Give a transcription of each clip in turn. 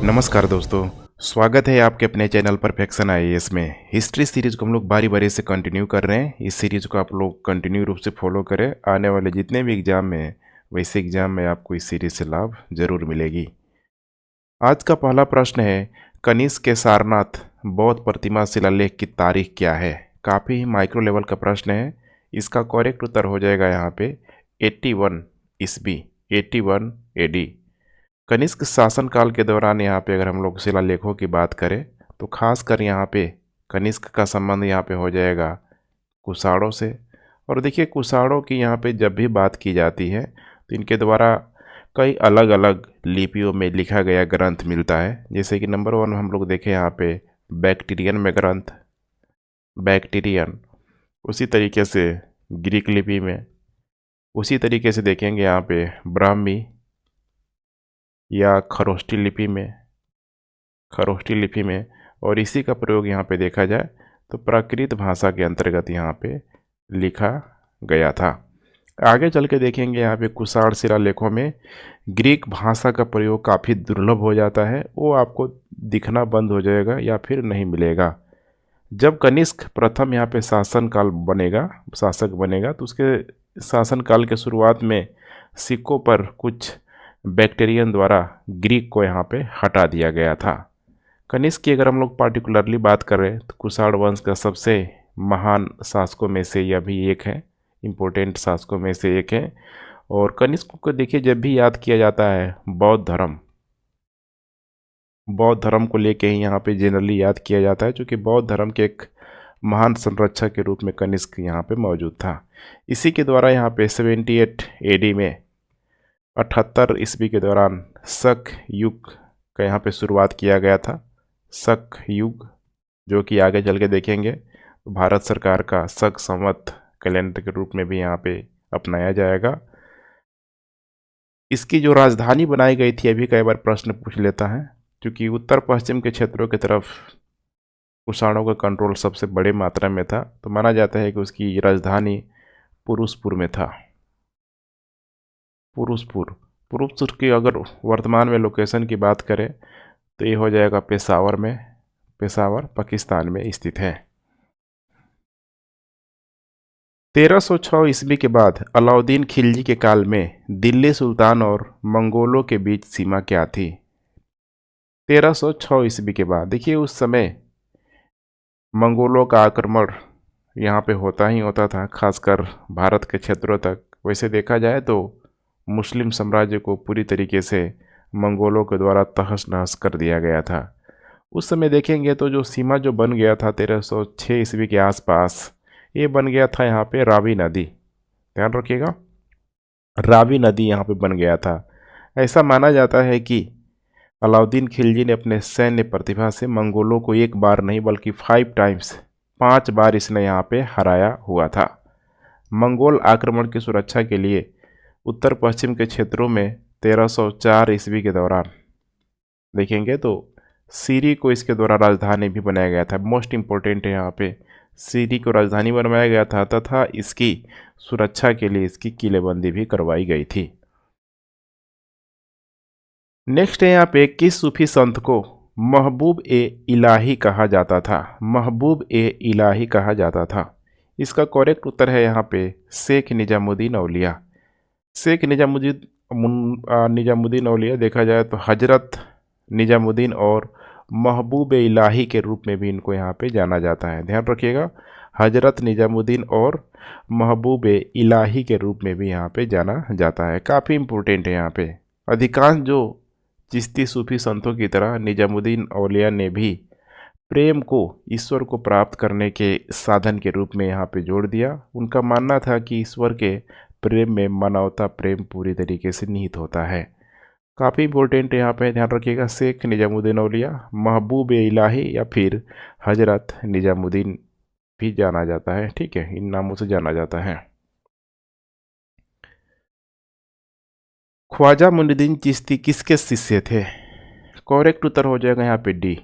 नमस्कार दोस्तों, स्वागत है आपके अपने चैनल परफेक्शन आईएएस में। हिस्ट्री सीरीज को हम लोग बारी बारी से कंटिन्यू कर रहे हैं। इस सीरीज को आप लोग कंटिन्यू रूप से फॉलो करें। आने वाले जितने भी एग्जाम में वैसे एग्जाम में आपको इस सीरीज से लाभ जरूर मिलेगी। आज का पहला प्रश्न है, कनिष्क के सारनाथ बौद्ध प्रतिमा शिलालेख की तारीख क्या है। काफ़ी माइक्रो लेवल का प्रश्न है। इसका करेक्ट उत्तर हो जाएगा यहाँ पे 81 ईस्वी, 81 एडी। कनिष्क शासनकाल के दौरान यहाँ पे अगर हम लोग शिलालेखों की बात करें तो खासकर यहाँ पे कनिष्क का संबंध यहाँ पे हो जाएगा कुषाणों से। और देखिए, कुषाणों की यहाँ पे जब भी बात की जाती है तो इनके द्वारा कई अलग अलग लिपियों में लिखा गया ग्रंथ मिलता है। जैसे कि नंबर 1 हम लोग देखें यहाँ पे बैक्टीरियन में ग्रंथ, बैक्टीरियन। उसी तरीके से ग्रीक लिपि में, उसी तरीके से देखेंगे यहाँ पे ब्राह्मी या खरोष्टी लिपि में, खरोष्टी लिपि में। और इसी का प्रयोग यहाँ पे देखा जाए तो प्राकृत भाषा के अंतर्गत यहाँ पे लिखा गया था। आगे चल के देखेंगे यहाँ पे कुषाण शिलालेखों में ग्रीक भाषा का प्रयोग काफ़ी दुर्लभ हो जाता है। वो आपको दिखना बंद हो जाएगा या फिर नहीं मिलेगा। जब कनिष्क प्रथम यहाँ पे शासक बनेगा तो उसके शासनकाल के शुरुआत में सिक्कों पर कुछ बैक्टीरियन द्वारा ग्रीक को यहाँ पे हटा दिया गया था। कनिष्क की अगर हम लोग पार्टिकुलरली बात करें तो कुषाण वंश का सबसे महान शासकों में से यह भी एक है, इम्पोर्टेंट शासकों में से एक है। और कनिष्क को देखिए, जब भी याद किया जाता है बौद्ध धर्म को लेके ही यहाँ पे जनरली याद किया जाता है, क्योंकि बौद्ध धर्म के एक महान संरक्षक के रूप में कनिष्क यहाँ पे मौजूद था। इसी के द्वारा यहाँ पे 78 एडी में 78 ईस्वी के दौरान शक युग का यहाँ पे शुरुआत किया गया था। शक युग, जो कि आगे चल के देखेंगे तो भारत सरकार का शक संवत कैलेंडर के रूप में भी यहाँ पे अपनाया जाएगा। इसकी जो राजधानी बनाई गई थी, अभी कई बार प्रश्न पूछ लेता है, क्योंकि उत्तर पश्चिम के क्षेत्रों की तरफ कुषाणों का कंट्रोल सबसे बड़े मात्रा में था, तो माना जाता है कि उसकी राजधानी पुरुषपुर में था। पुरुषपुर की अगर वर्तमान में लोकेशन की बात करें तो ये हो जाएगा पेशावर में, पेशावर पाकिस्तान में स्थित है। 1306 ईस्वी के बाद अलाउद्दीन खिलजी के काल में दिल्ली सुल्तान और मंगोलों के बीच सीमा क्या थी। 1306 ईस्वी के बाद देखिए, उस समय मंगोलों का आक्रमण यहाँ पे होता ही होता था, खासकर भारत के क्षेत्रों तक। वैसे देखा जाए तो मुस्लिम साम्राज्य को पूरी तरीके से मंगोलों के द्वारा तहस नहस कर दिया गया था। उस समय देखेंगे तो जो सीमा जो बन गया था 1306 ईस्वी के आसपास, ये बन गया था यहाँ पे रावी नदी। ध्यान रखिएगा, रावी नदी यहाँ पे बन गया था। ऐसा माना जाता है कि अलाउद्दीन खिलजी ने अपने सैन्य प्रतिभा से मंगोलों को एक बार नहीं बल्कि 5 टाइम्स, 5 बार इसने यहाँ पे हराया हुआ था। मंगोल आक्रमण की सुरक्षा के लिए उत्तर पश्चिम के क्षेत्रों में 1304 ईस्वी के दौरान देखेंगे तो सीरी को इसके द्वारा राजधानी भी बनाया गया था। मोस्ट इम्पोर्टेंट है यहाँ पे, सीरी को राजधानी बनवाया गया था तथा इसकी सुरक्षा के लिए इसकी किलेबंदी भी करवाई गई थी। नेक्स्ट है यहाँ पे, किस सूफी संत को महबूब ए इलाही कहा जाता था। महबूब ए इलाही कहा जाता था। इसका करेक्ट उत्तर है यहाँ पे शेख निजामुद्दीन औलिया। शेख निजामुद्दीन औलिया देखा जाए तो हजरत निजामुद्दीन और महबूब ए इलाही के रूप में भी इनको यहाँ पे जाना जाता है। ध्यान रखिएगा, हजरत निजामुद्दीन और महबूब ए इलाही के रूप में भी यहाँ पे जाना जाता है। काफ़ी इम्पोर्टेंट है यहाँ पे। अधिकांश जो चिश्ती सूफी संतों की तरह निजामुद्दीन औलिया ने भी प्रेम को ईश्वर को प्राप्त करने के साधन के रूप में यहाँ पे जोड़ दिया। उनका मानना था कि ईश्वर के प्रेम में मानवता प्रेम पूरी तरीके से निहित होता है। काफ़ी इम्पोर्टेंट यहाँ पे, ध्यान रखिएगा। शेख निजामुद्दीन औलिया, महबूब इलाही या फिर हजरत निजामुद्दीन भी जाना जाता है। ठीक है, इन नामों से जाना जाता है। ख्वाजा मुइनुद्दीन चिश्ती किसके शिष्य थे। करेक्ट उत्तर हो जाएगा यहाँ पे डी,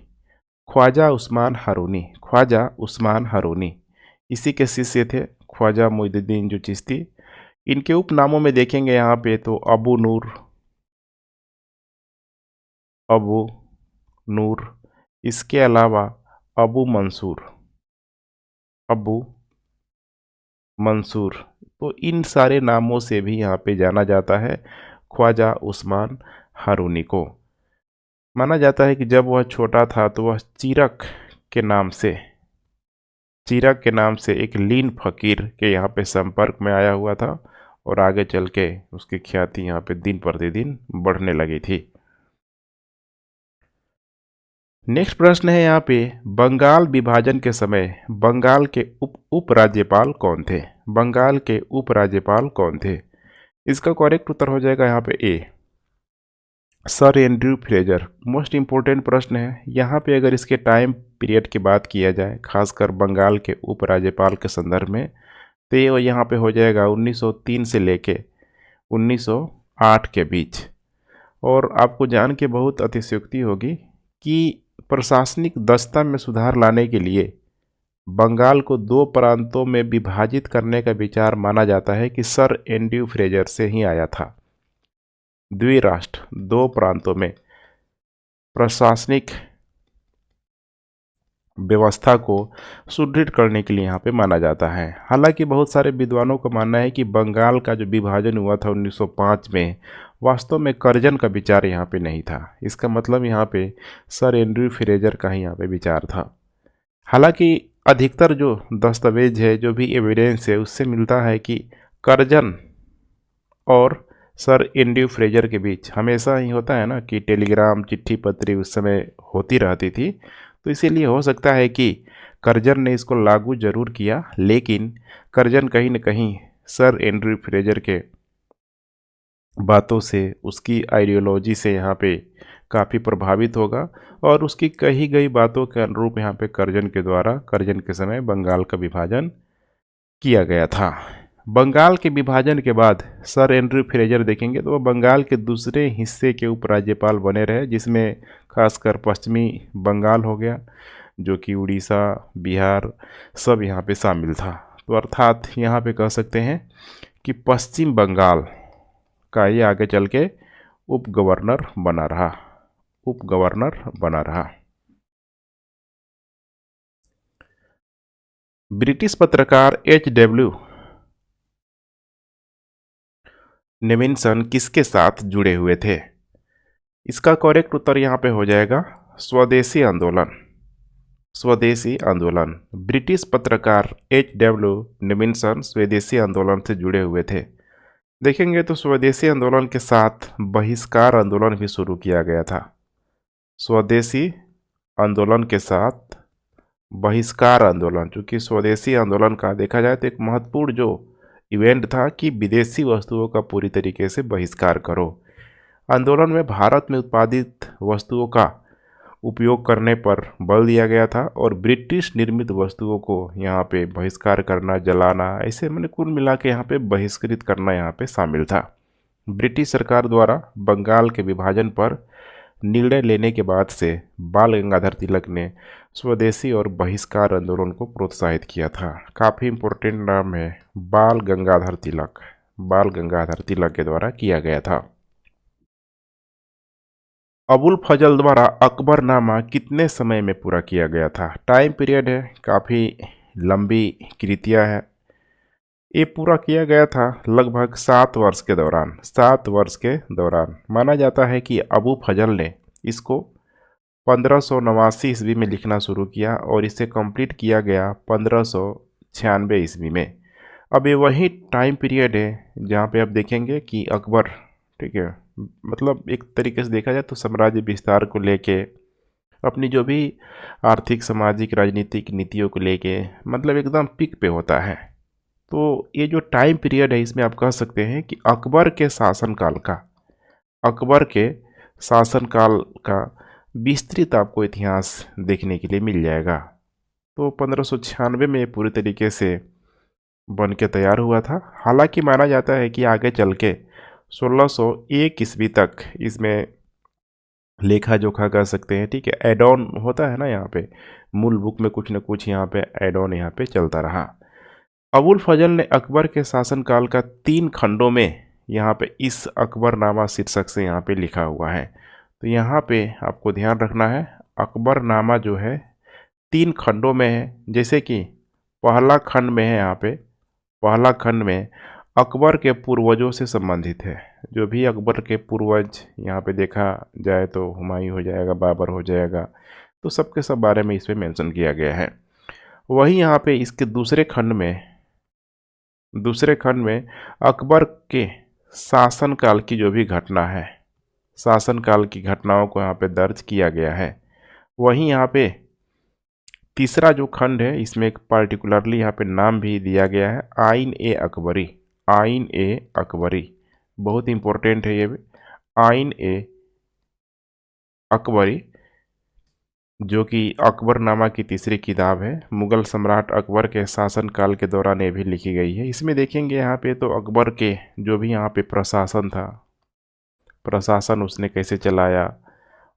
ख्वाजा उस्मान हारूनी। ख्वाजा उस्मान हारूनी इसी के शिष्य थे, ख्वाजा मुइनुद्दीन जो चिश्ती। इनके उपनामों में देखेंगे यहाँ पे तो अबू नूर, अबू नूर, इसके अलावा अबू मंसूर, अबू मंसूर। तो इन सारे नामों से भी यहाँ पे जाना जाता है ख्वाजा उस्मान हारूनी को। माना जाता है कि जब वह छोटा था तो वह चिरक के नाम से एक लीन फकीर के यहाँ पे संपर्क में आया हुआ था और आगे चल के उसकी ख्याति यहाँ पे दिन प्रतिदिन बढ़ने लगी थी। नेक्स्ट प्रश्न है यहाँ पे, बंगाल विभाजन के समय बंगाल के उपराज्यपाल कौन थे? बंगाल के उपराज्यपाल कौन थे? इसका करेक्ट उत्तर हो जाएगा यहाँ पे A, sir Andrew Fraser. Most important प्रश्न है यहाँ पे। अगर इसके टाइम पीरियड की बात किया जाए, खासकर बंगाल के उपराज्यपाल के संदर्भ में, तो ये यहाँ पे हो जाएगा 1903 से लेके 1908 के बीच। और आपको जान के बहुत अतिशयोक्ति होगी कि प्रशासनिक दस्ता में सुधार लाने के लिए बंगाल को दो प्रांतों में विभाजित करने का विचार माना जाता है कि सर एंड्रयू फ्रेजर से ही आया था। द्विराष्ट्र, दो प्रांतों में प्रशासनिक व्यवस्था को सुदृढ़ करने के लिए यहाँ पे माना जाता है। हालांकि बहुत सारे विद्वानों का मानना है कि बंगाल का जो विभाजन हुआ था 1905 में, वास्तव में कर्जन का विचार यहाँ पे नहीं था। इसका मतलब यहाँ पे सर एंड्रयू फ्रेजर का ही यहाँ पे विचार था। हालांकि अधिकतर जो दस्तावेज है, जो भी एविडेंस है, उससे मिलता है कि कर्जन और सर एंड्रयू फ्रेजर के बीच हमेशा ही होता है ना कि टेलीग्राम, चिट्ठी पत्री उस समय होती रहती थी। तो इसीलिए हो सकता है कि कर्जन ने इसको लागू जरूर किया, लेकिन कर्जन कहीं न कहीं सर एंड्रयू फ्रेजर के बातों से, उसकी आइडियोलॉजी से यहाँ पे काफ़ी प्रभावित होगा और उसकी कही गई बातों के अनुरूप यहाँ पे कर्जन के द्वारा, कर्जन के समय बंगाल का विभाजन किया गया था। बंगाल के विभाजन के बाद सर एंड्रयू फ्रेजर देखेंगे तो वह बंगाल के दूसरे हिस्से के उपराज्यपाल बने रहे, जिसमें खासकर पश्चिमी बंगाल हो गया, जो कि उड़ीसा, बिहार सब यहाँ पे शामिल था। तो अर्थात यहाँ पे कह सकते हैं कि पश्चिम बंगाल का ये आगे चल के उप गवर्नर बना रहा। ब्रिटिश पत्रकार H.W. नेविन्सन किसके साथ जुड़े हुए थे? इसका करेक्ट उत्तर यहाँ पे हो जाएगा स्वदेशी आंदोलन। स्वदेशी आंदोलन। ब्रिटिश पत्रकार H.W. नेविन्सन स्वदेशी आंदोलन से जुड़े हुए थे। देखेंगे तो स्वदेशी आंदोलन के साथ बहिष्कार आंदोलन भी शुरू किया गया था। स्वदेशी आंदोलन के साथ बहिष्कार आंदोलन, चूँकि स्वदेशी आंदोलन का देखा जाए तो एक महत्वपूर्ण जो इवेंट था कि विदेशी वस्तुओं का पूरी तरीके से बहिष्कार करो। आंदोलन में भारत में उत्पादित वस्तुओं का उपयोग करने पर बल दिया गया था और ब्रिटिश निर्मित वस्तुओं को यहाँ पे बहिष्कार करना, जलाना, ऐसे मैंने कुल मिला के यहाँ पे बहिष्कृत करना यहाँ पे शामिल था। ब्रिटिश सरकार द्वारा बंगाल के विभाजन पर निर्णय लेने के बाद से बाल गंगाधर तिलक ने स्वदेशी और बहिष्कार आंदोलन को प्रोत्साहित किया था। काफ़ी इम्पोर्टेंट नाम है बाल गंगाधर तिलक के द्वारा किया गया था। अबुल फजल द्वारा अकबरनामा कितने समय में पूरा किया गया था? टाइम पीरियड है, काफ़ी लंबी कृतियाँ है। ये पूरा किया गया था लगभग 7 वर्ष के दौरान। 7 वर्ष के दौरान माना जाता है कि अबू फजल ने इसको 1589 ईस्वी में लिखना शुरू किया और इसे कंप्लीट किया गया 1596 ईस्वी में। अब ये वही टाइम पीरियड है जहाँ पे आप देखेंगे कि अकबर, ठीक है, मतलब एक तरीके से देखा जाए तो साम्राज्य विस्तार को लेके, अपनी जो भी आर्थिक, सामाजिक, राजनीतिक नीतियों को लेके मतलब एकदम पीक पे होता है। तो ये जो टाइम पीरियड है, इसमें आप कह सकते हैं कि अकबर के शासनकाल का विस्तृत आपको इतिहास देखने के लिए मिल जाएगा। तो 1596 में ये पूरी तरीके से बन के तैयार हुआ था। हालांकि माना जाता है कि आगे चल के 1601 ईस्वी तक इसमें लेखा जोखा कर सकते हैं, ठीक है, एड ऑन होता है ना, यहाँ पे मूल बुक में कुछ न कुछ यहाँ पे एड ऑन यहाँ पे चलता रहा। अबुल फजल ने अकबर के शासनकाल का 3 खंडों में यहाँ पे इस अकबरनामा शीर्षक से यहाँ पे लिखा हुआ है। तो यहाँ पे आपको ध्यान रखना है, अकबरनामा जो है 3 खंडों में है। जैसे कि पहला खंड में है, यहाँ पे पहला खंड में अकबर के पूर्वजों से संबंधित है। जो भी अकबर के पूर्वज यहाँ पे देखा जाए तो हुमायूं हो जाएगा, बाबर हो जाएगा, तो सबके सब बारे में इसमें मेंशन किया गया है। वहीं यहाँ पे इसके दूसरे खंड में अकबर के शासनकाल की जो भी घटना है, शासनकाल की घटनाओं को यहाँ पे दर्ज किया गया है। वहीं यहाँ पे तीसरा जो खंड है, इसमें एक पार्टिकुलरली यहाँ पे नाम भी दिया गया है, आइन ए अकबरी। आइन ए अकबरी बहुत इंपॉर्टेंट है ये भी। आइन ए अकबरी जो कि अकबरनामा की तीसरी किताब है, मुगल सम्राट अकबर के शासनकाल के दौरान ये भी लिखी गई है। इसमें देखेंगे यहाँ पे तो अकबर के जो भी यहाँ पे प्रशासन था, प्रशासन उसने कैसे चलाया,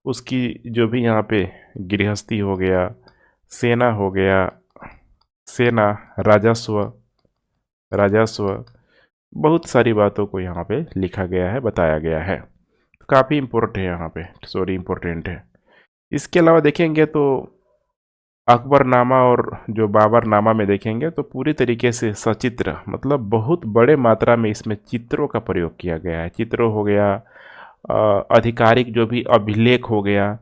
उसकी जो भी यहाँ पे गृहस्थी हो गया, सेना हो गया, सेना, राजस्व, बहुत सारी बातों को यहाँ पे लिखा गया है, बताया गया है। काफ़ी इम्पोर्टेंट है यहाँ पे, इम्पोर्टेंट है। इसके अलावा देखेंगे तो अकबरनामा और जो बाबरनामा में देखेंगे तो पूरी तरीके से सचित्र, मतलब बहुत बड़े मात्रा में इसमें चित्रों का प्रयोग किया गया है। चित्र हो गया, आधिकारिक जो भी अभिलेख हो गया,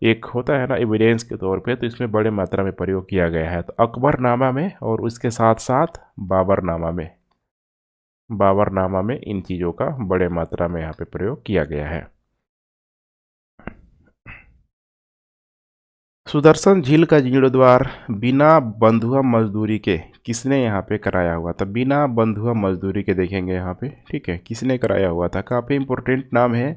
एक होता है ना एविडेंस के तौर पे, तो इसमें बड़े मात्रा में प्रयोग किया गया है। तो अकबरनामा में और उसके साथ साथ बाबरनामा में इन चीज़ों का बड़े मात्रा में यहाँ पे प्रयोग किया गया है। सुदर्शन झील का जीर्णोद्धार बिना बंधुआ मजदूरी के किसने यहाँ पे कराया हुआ था? बिना बंधुआ मजदूरी के देखेंगे यहाँ पे, ठीक है, किसने कराया हुआ था? काफ़ी इंपॉर्टेंट नाम है,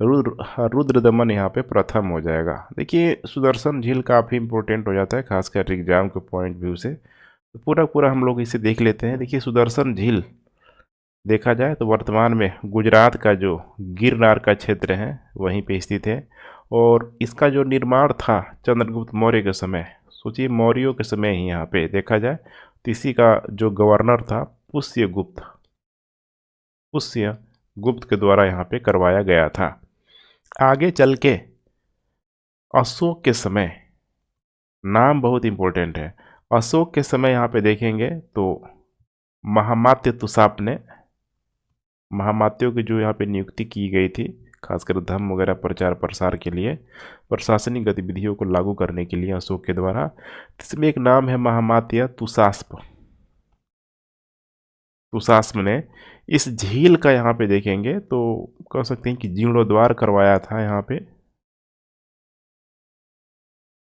रुद्रदमन यहाँ पे प्रथम हो जाएगा। देखिए सुदर्शन झील काफ़ी इंपॉर्टेंट हो जाता है, खासकर एग्जाम के पॉइंट व्यू से, तो पूरा हम लोग इसे देख लेते हैं। देखिए सुदर्शन झील देखा जाए तो वर्तमान में गुजरात का जो गिरनार का क्षेत्र है वहीं पे स्थित है, और इसका जो निर्माण था चंद्रगुप्त मौर्य के समय, सोचिए मौर्यों के समय ही यहाँ पे देखा जाए तो इसी का जो गवर्नर था पुष्यगुप्त के द्वारा यहाँ पे करवाया गया था। आगे चल के अशोक के समय, नाम बहुत इंपॉर्टेंट है, अशोक के समय यहाँ पे देखेंगे तो महामात्य तुसाप ने, महामात्यों की जो यहाँ पे नियुक्ति की गई थी खासकर धर्म वगैरह प्रचार प्रसार के लिए, प्रशासनिक गतिविधियों को लागू करने के लिए अशोक के द्वारा, इसमें एक नाम है महामात्य तुसास्प ने इस झील का यहाँ पे देखेंगे तो कह सकते हैं कि जीर्णोद्धार करवाया था, यहाँ पे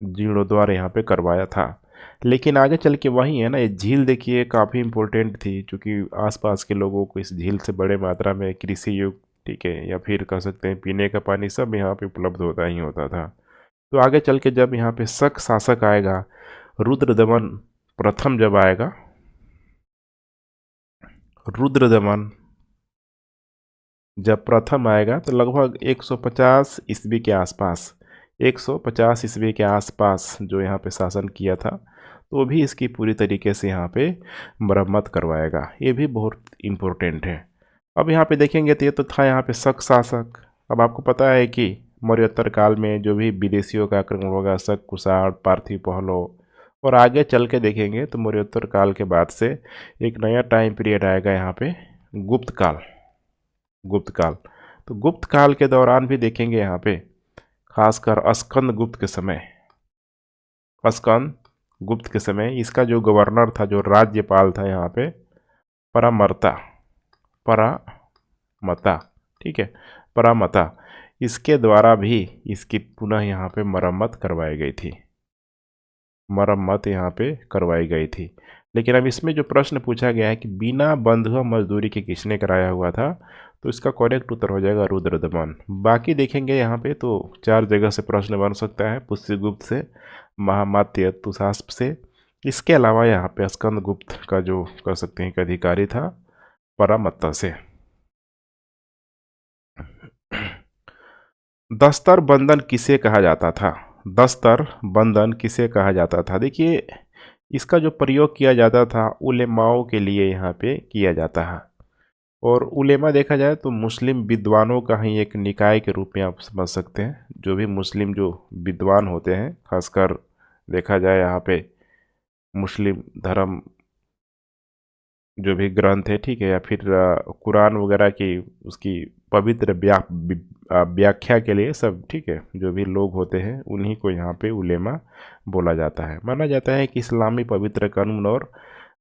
जीर्णोद्धार यहाँ पे करवाया था। लेकिन आगे चल के वही है ना, ये झील देखिए काफ़ी इम्पोर्टेंट थी, क्योंकि आसपास के लोगों को इस झील से बड़े मात्रा में कृषि युग, ठीक है, या फिर कह सकते हैं पीने का पानी सब यहाँ पे उपलब्ध होता ही होता था। तो आगे चल के जब यहाँ पे शक शासक आएगा, रुद्रदमन प्रथम जब आएगा, रुद्रदमन जब प्रथम आएगा तो लगभग 150 ईस्वी के आसपास, 150 ईस्वी के आसपास जो यहाँ पे शासन किया था, तो भी इसकी पूरी तरीके से यहाँ पे मरम्मत करवाएगा। ये भी बहुत इम्पोर्टेंट है। अब यहाँ पे देखेंगे तो ये तो था यहाँ पे शक शासक। अब आपको पता है कि मौर्योत्तर काल में जो भी विदेशियों का आक्रमण होगा, शक, कुषाण, पार्थिव, पहलव, और आगे चल के देखेंगे तो मौर्योत्तर काल के बाद से एक नया टाइम पीरियड आएगा यहाँ पे, गुप्त काल। तो गुप्त काल के दौरान भी देखेंगे यहाँ पे खासकर स्कंदगुप्त के समय इसका जो गवर्नर था, जो राज्यपाल था यहाँ पे, परामता, ठीक है, परामता, इसके द्वारा भी इसकी पुनः यहाँ पे मरम्मत करवाई गई थी। लेकिन अब इसमें जो प्रश्न पूछा गया है कि बिना बंधुआ मजदूरी के किसने कराया हुआ था, तो इसका करेक्ट उत्तर हो जाएगा रुद्रदमन। बाकी देखेंगे यहाँ पे तो 4 जगह से प्रश्न बन सकता है, पुष्यगुप्त से, महामात्य तुसास्प से, इसके अलावा यहाँ पे स्कंदगुप्त का जो कह सकते हैं कि अधिकारी था, परामत्ता से। दस्तर बंधन किसे कहा जाता था? देखिए इसका जो प्रयोग किया जाता था उलेमाओं के लिए यहाँ पे किया जाता है, और उलेमा देखा जाए तो मुस्लिम विद्वानों का ही एक निकाय के रूप में आप समझ सकते हैं। जो भी मुस्लिम जो विद्वान होते हैं, खासकर देखा जाए यहाँ पे मुस्लिम धर्म जो भी ग्रंथ है, ठीक है, या फिर कुरान वगैरह की उसकी पवित्र व्याख्या के लिए सब, ठीक है, जो भी लोग होते हैं उन्हीं को यहाँ पे उलेमा बोला जाता है। माना जाता है कि इस्लामी पवित्र कानून और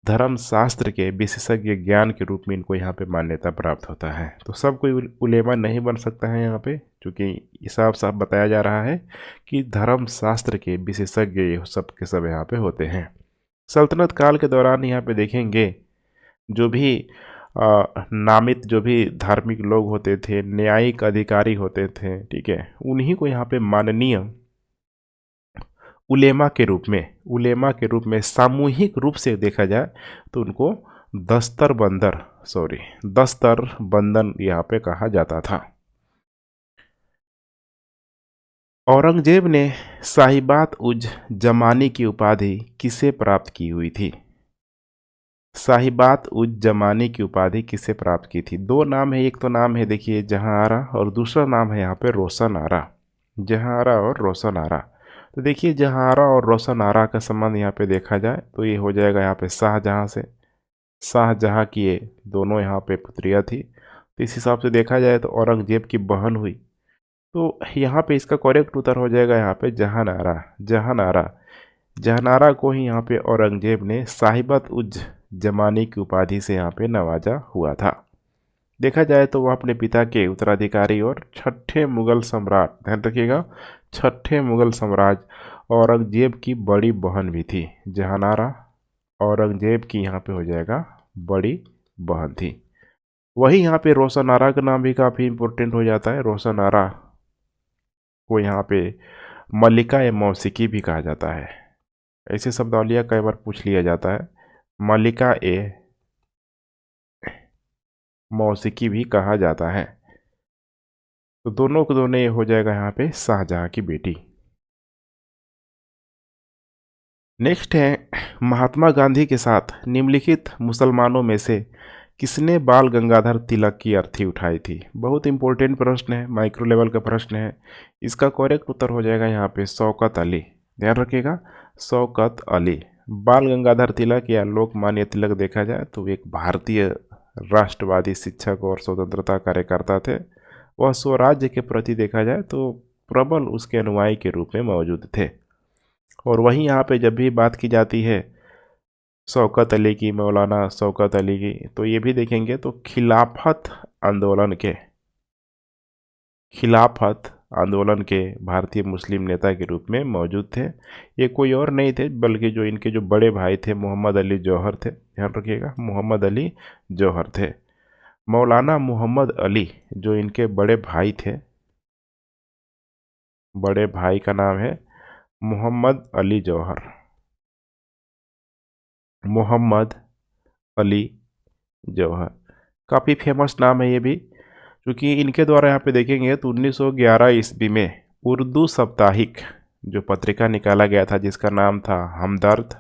धर्म शास्त्र के विशेषज्ञ ज्ञान के रूप में इनको यहाँ पे मान्यता प्राप्त होता है। तो सब कोई उलेमा नहीं बन सकता है यहाँ पे, क्योंकि साफ साफ बताया जा रहा है कि धर्म शास्त्र के विशेषज्ञ ये सब के सब यहाँ पे होते हैं। सल्तनत काल के दौरान यहाँ पे देखेंगे जो भी नामित जो भी धार्मिक लोग होते थे, न्यायिक अधिकारी होते थे, ठीक है, उन्हीं को यहाँ पे माननीय उलेमा के रूप में सामूहिक रूप से देखा जाए तो उनको दस्तर बंदन यहाँ पे कहा जाता था। औरंगजेब ने साहिबात उज जमानी की उपाधि किसे प्राप्त की हुई थी? साहिबात उज जमानी की उपाधि किसे प्राप्त की थी? दो नाम है, एक तो नाम है देखिए जहां आरा और दूसरा नाम है यहाँ पे रोशन आरा। जहां आरा और रोशन आरा। तो देखिए जहां आरा और रोशन आरा का संबंध यहाँ पे देखा जाए तो ये हो जाएगा यहाँ पे शाहजहां से। शाहजहां की ये दोनों यहाँ पे पुत्रियाँ थी, तो इस हिसाब से देखा जाए तो औरंगजेब की बहन हुई। तो यहाँ पे इसका करेक्ट उत्तर हो जाएगा यहाँ पे जहानारा। जहानारा जहानारा को ही यहाँ पे औरंगजेब ने साहिबत उज जमानी की उपाधि से यहाँ पे नवाजा हुआ था। देखा जाए तो वह अपने पिता के उत्तराधिकारी और छठे मुगल सम्राट, ध्यान रखिएगा, छठे मुगल सम्राट औरंगजेब की बड़ी बहन भी थी। जहानारा औरंगजेब की यहाँ पे हो जाएगा बड़ी बहन थी। वही यहाँ पे रोशन आरा का नाम भी काफ़ी इम्पोर्टेंट हो जाता है। रोशन आरा को यहाँ पे मल्लिका ए मौसिकी भी कहा जाता है। ऐसे शब्दावलियाँ कई बार पूछ लिया जाता है। मल्लिका ए मौसिकी भी कहा जाता है। तो दोनों को दोनों ये हो जाएगा यहाँ पे शाहजहां की बेटी। नेक्स्ट है, महात्मा गांधी के साथ निम्नलिखित मुसलमानों में से किसने बाल गंगाधर तिलक की अर्थी उठाई थी? बहुत इंपॉर्टेंट प्रश्न है, माइक्रो लेवल का प्रश्न है। इसका करेक्ट उत्तर हो जाएगा यहाँ पे शौकत अली। ध्यान रखिएगा, शौकत अली। बाल गंगाधर तिलक या लोकमान्य तिलक देखा जाए तो एक भारतीय राष्ट्रवादी शिक्षक और स्वतंत्रता कार्यकर्ता थे। वह स्वराज्य के प्रति देखा जाए तो प्रबल उसके अनुयायी के रूप में मौजूद थे। और वहीं यहाँ पे जब भी बात की जाती है शौकत अली की, मौलाना शौकत अली की, तो ये भी देखेंगे तो खिलाफत आंदोलन के भारतीय मुस्लिम नेता के रूप में मौजूद थे। ये कोई और नहीं थे बल्कि जो इनके जो बड़े भाई थे मोहम्मद अली जौहर थे। ध्यान रखिएगा, मोहम्मद अली जौहर थे। मौलाना मोहम्मद अली जो इनके बड़े भाई थे, बड़े भाई का नाम है मोहम्मद अली जौहर। मोहम्मद अली जौहर काफ़ी फेमस नाम है ये भी, क्योंकि इनके द्वारा यहाँ पे देखेंगे तो 1911 ईस्वी में उर्दू साप्ताहिक जो पत्रिका निकाला गया था जिसका नाम था हमदर्द,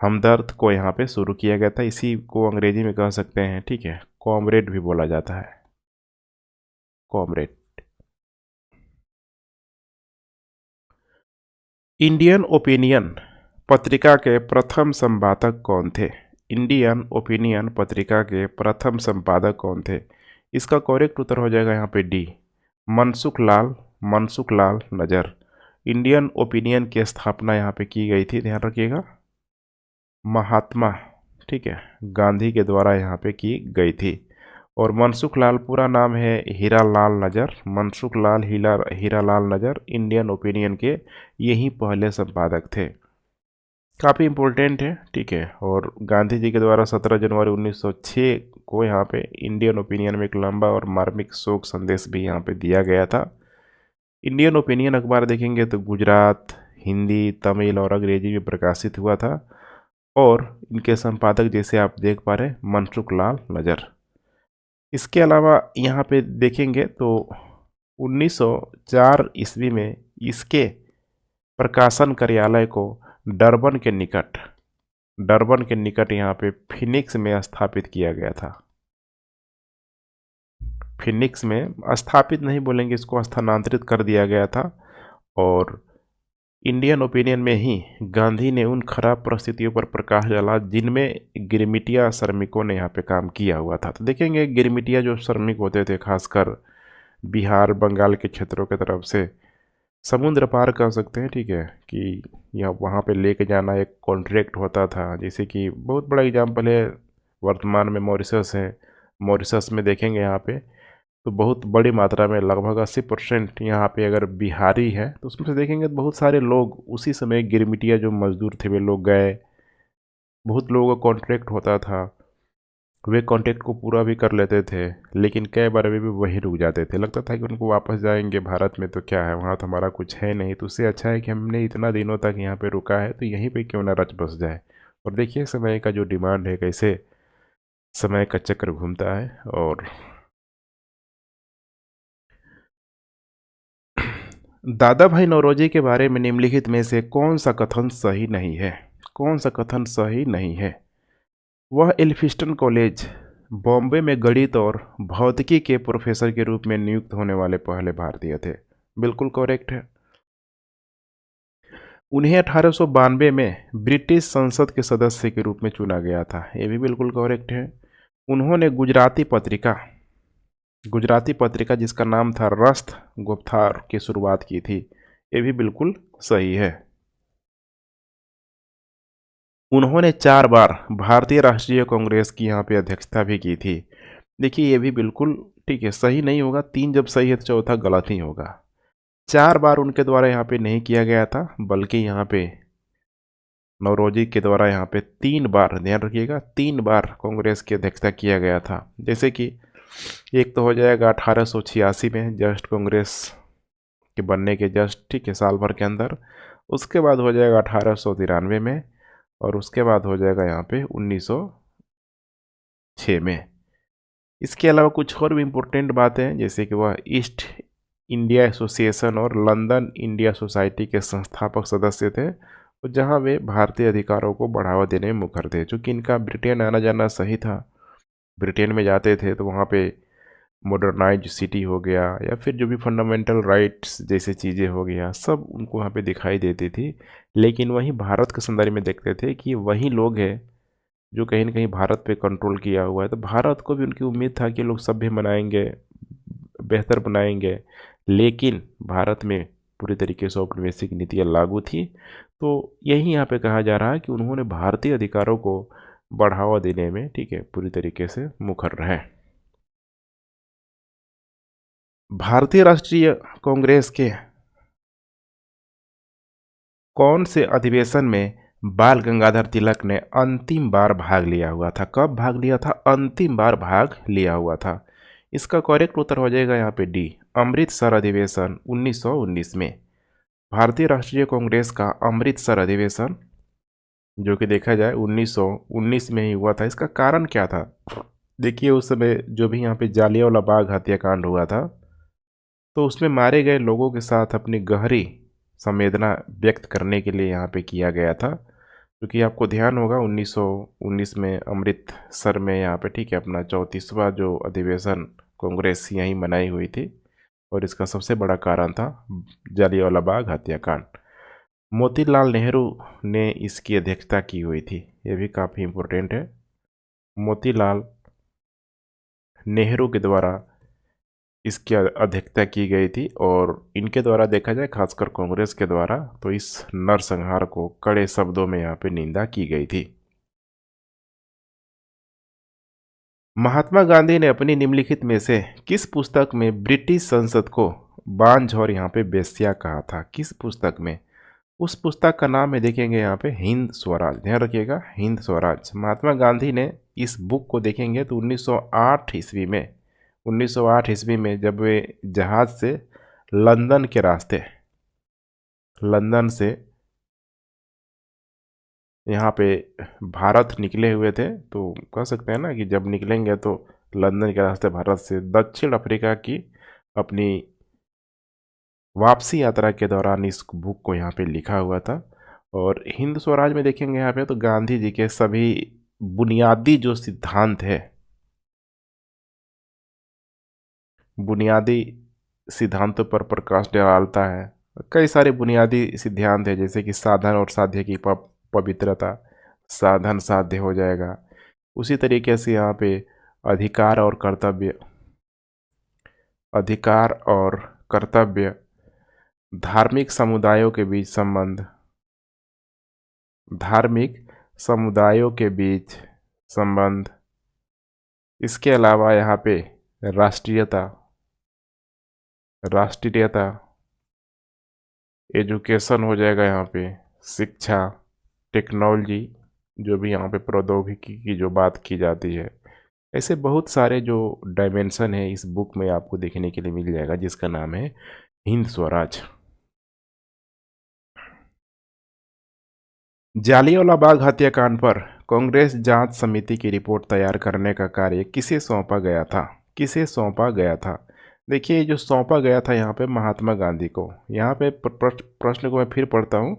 हमदर्द को यहाँ पे शुरू किया गया था। इसी को अंग्रेजी में कह सकते हैं, ठीक है, कॉमरेड भी बोला जाता है, कॉमरेड। इंडियन ओपिनियन पत्रिका के प्रथम संपादक कौन थे? इंडियन ओपिनियन पत्रिका के प्रथम संपादक कौन थे? इसका करेक्ट उत्तर हो जाएगा यहाँ पे डी, मनसुख लाल नजर। इंडियन ओपिनियन की स्थापना यहाँ पे की गई थी, ध्यान रखिएगा, महात्मा, ठीक है, गांधी के द्वारा यहाँ पे की गई थी। और मनसुख लाल पूरा नाम है हीरालाल नजर। मनसुख लाल हीरालाल नजर इंडियन ओपिनियन के यही पहले संपादक थे। काफ़ी इम्पोर्टेंट है, ठीक है। और गांधी जी के द्वारा 17 जनवरी 1906 को यहाँ पे इंडियन ओपिनियन में एक लंबा और मार्मिक शोक संदेश भी यहाँ पे दिया गया था। इंडियन ओपिनियन अखबार देखेंगे तो गुजरात, हिंदी, तमिल और अंग्रेजी में प्रकाशित हुआ था। और इनके संपादक जैसे आप देख पा रहे मनसुख लाल नजर। इसके अलावा यहाँ पे देखेंगे तो 1904 ईस्वी में इसके प्रकाशन कार्यालय को डरबन के निकट डरबन के निकट यहाँ पे फिनिक्स में स्थापित किया गया था। फिनिक्स में स्थापित नहीं बोलेंगे, इसको स्थानांतरित कर दिया गया था। और इंडियन ओपिनियन में ही गांधी ने उन खराब परिस्थितियों पर प्रकाश डाला जिनमें गिरमिटिया श्रमिकों ने यहाँ पे काम किया हुआ था। तो देखेंगे गिरमिटिया जो श्रमिक होते थे, खासकर बिहार बंगाल के क्षेत्रों की तरफ से समुद्र पार कर सकते हैं, ठीक है, कि यहाँ वहाँ पे लेके जाना एक कॉन्ट्रैक्ट होता था। जैसे कि बहुत बड़ा एग्जाम्पल है, वर्तमान में मॉरिशस है। मॉरिशस में देखेंगे यहाँ पे तो बहुत बड़ी मात्रा में लगभग 80% यहाँ पे अगर बिहारी है, तो उसमें से देखेंगे तो बहुत सारे लोग उसी समय गिरमिटिया जो मजदूर थे वे लोग गए। बहुत लोगों का कॉन्ट्रैक्ट होता था, वे कॉन्ट्रैक्ट को पूरा भी कर लेते थे, लेकिन कई बार वे भी वहीं रुक जाते थे। लगता था कि उनको वापस जाएंगे भारत में तो क्या है, वहाँ तो हमारा कुछ है नहीं, तो उससे अच्छा है कि हमने इतना दिनों तक यहाँ पे रुका है तो यहीं पे क्यों ना रच बस जाए। और देखिए समय का जो डिमांड है, कैसे समय का चक्र घूमता है। और दादा भाई नौरोजी के बारे में निम्नलिखित में से कौन सा कथन सही नहीं है? कौन सा कथन सही नहीं है? वह एल्फिस्टन कॉलेज बॉम्बे में गणित और भौतिकी के प्रोफेसर के रूप में नियुक्त होने वाले पहले भारतीय थे। बिल्कुल करेक्ट है। उन्हें 1892 में ब्रिटिश संसद के सदस्य के रूप में चुना गया था। ये भी बिल्कुल करेक्ट है। उन्होंने गुजराती पत्रिका जिसका नाम था रस्त गुफ्तार की शुरुआत की थी। ये भी बिल्कुल सही है। उन्होंने 4 बार भारतीय राष्ट्रीय कांग्रेस की यहाँ पे अध्यक्षता भी की थी। देखिए ये भी बिल्कुल ठीक है, सही नहीं होगा। 3 जब सही है तो चौथा गलत ही होगा। 4 बार उनके द्वारा यहाँ पे नहीं किया गया था, बल्कि यहाँ पे नौरोजी के द्वारा यहाँ पे 3 बार, ध्यान रखिएगा, 3 बार कांग्रेस की अध्यक्षता किया गया था। जैसे कि एक तो हो जाएगा 1886 में, जस्ट कांग्रेस के बनने के जस्ट ठीक है साल भर के अंदर। उसके बाद हो जाएगा 1893 में, और उसके बाद हो जाएगा यहाँ पे 1906 में। इसके अलावा कुछ और भी इम्पोर्टेंट बातें हैं, जैसे कि वह ईस्ट इंडिया एसोसिएशन और लंदन इंडिया सोसाइटी के संस्थापक सदस्य थे, और जहां वे भारतीय अधिकारों को बढ़ावा देने में मुखर थे। चूँकि इनका ब्रिटेन आना जाना सही था, ब्रिटेन में जाते थे तो वहाँ पे मॉडर्नाइज सिटी हो गया या फिर जो भी फंडामेंटल राइट्स जैसे चीज़ें हो गया, सब उनको वहाँ पे दिखाई देती थी। लेकिन वहीं भारत के संदर्भ में देखते थे कि वही लोग हैं जो कहीं ना कहीं भारत पे कंट्रोल किया हुआ है, तो भारत को भी उनकी उम्मीद था कि लोग सभ्य बनाएंगे, बेहतर बनाएंगे। लेकिन भारत में पूरी तरीके से औपनिवेशिक नीतियाँ लागू थी। तो यही यहाँ पे कहा जा रहा है कि उन्होंने भारतीय अधिकारों को बढ़ावा देने में ठीक है पूरी तरीके से मुखर रहे। भारतीय राष्ट्रीय कांग्रेस के कौन से अधिवेशन में बाल गंगाधर तिलक ने अंतिम बार भाग लिया हुआ था? कब भाग लिया था? अंतिम बार भाग लिया हुआ था। इसका करेक्ट उत्तर हो जाएगा यहाँ पे डी, अमृतसर अधिवेशन 1919 में। भारतीय राष्ट्रीय कांग्रेस का अमृतसर अधिवेशन जो कि देखा जाए 1919 में ही हुआ था। इसका कारण क्या था? देखिए उस समय जो भी यहाँ पे जालियांवाला बाग हत्याकांड हुआ था, तो उसमें मारे गए लोगों के साथ अपनी गहरी संवेदना व्यक्त करने के लिए यहाँ पे किया गया था। क्योंकि आपको ध्यान होगा 1919 में अमृतसर में यहाँ पे ठीक है अपना 34वां जो अधिवेशन कांग्रेस यहीं मनाई हुई थी, और इसका सबसे बड़ा कारण था जालियांवाला बाग हत्याकांड। मोतीलाल नेहरू ने इसकी अध्यक्षता की हुई थी, ये भी काफ़ी इम्पोर्टेंट है। मोतीलाल नेहरू के द्वारा इसकी अध्यक्षता की गई थी, और इनके द्वारा देखा जाए खासकर कांग्रेस के द्वारा तो इस नरसंहार को कड़े शब्दों में यहाँ पे निंदा की गई थी। महात्मा गांधी ने अपनी निम्नलिखित में से किस पुस्तक में ब्रिटिश संसद को बांझ और यहाँ पे बेस्या कहा था? किस पुस्तक में? उस पुस्तक का नाम है, देखेंगे यहाँ पे, हिंद स्वराज। ध्यान रखिएगा, हिंद स्वराज। महात्मा गांधी ने इस बुक को देखेंगे तो 1908 ईस्वी में, 1908 ईस्वी में जब वे जहाज से लंदन के रास्ते, लंदन से यहाँ पे भारत निकले हुए थे, तो कह सकते हैं ना कि जब निकलेंगे तो लंदन के रास्ते भारत से दक्षिण अफ्रीका की अपनी वापसी यात्रा के दौरान इस बुक को यहाँ पे लिखा हुआ था। और हिंद स्वराज में देखेंगे यहाँ पे तो गांधी जी के सभी बुनियादी जो सिद्धांत है, बुनियादी सिद्धांतों पर प्रकाश डालता है। कई सारे बुनियादी सिद्धांत है, जैसे कि साधन और साध्य की पवित्रता, साधन साध्य हो जाएगा। उसी तरीके से यहाँ पे अधिकार और कर्तव्य, अधिकार और कर्तव्य, धार्मिक समुदायों के बीच संबंध, धार्मिक समुदायों के बीच संबंध, इसके अलावा यहाँ पे राष्ट्रीयता, राष्ट्रीयता, एजुकेशन हो जाएगा यहाँ पे, शिक्षा, टेक्नोलॉजी, जो भी यहाँ पे प्रौद्योगिकी की जो बात की जाती है। ऐसे बहुत सारे जो डायमेंशन है इस बुक में आपको देखने के लिए मिल जाएगा, जिसका नाम है हिंद स्वराज। जालियांवाला बाग हत्याकांड पर कांग्रेस जांच समिति की रिपोर्ट तैयार करने का कार्य किसे सौंपा गया था? किसे सौंपा गया था? देखिए, जो सौंपा गया था यहाँ पे महात्मा गांधी को। यहाँ पे प्रश्न को मैं फिर पढ़ता हूँ।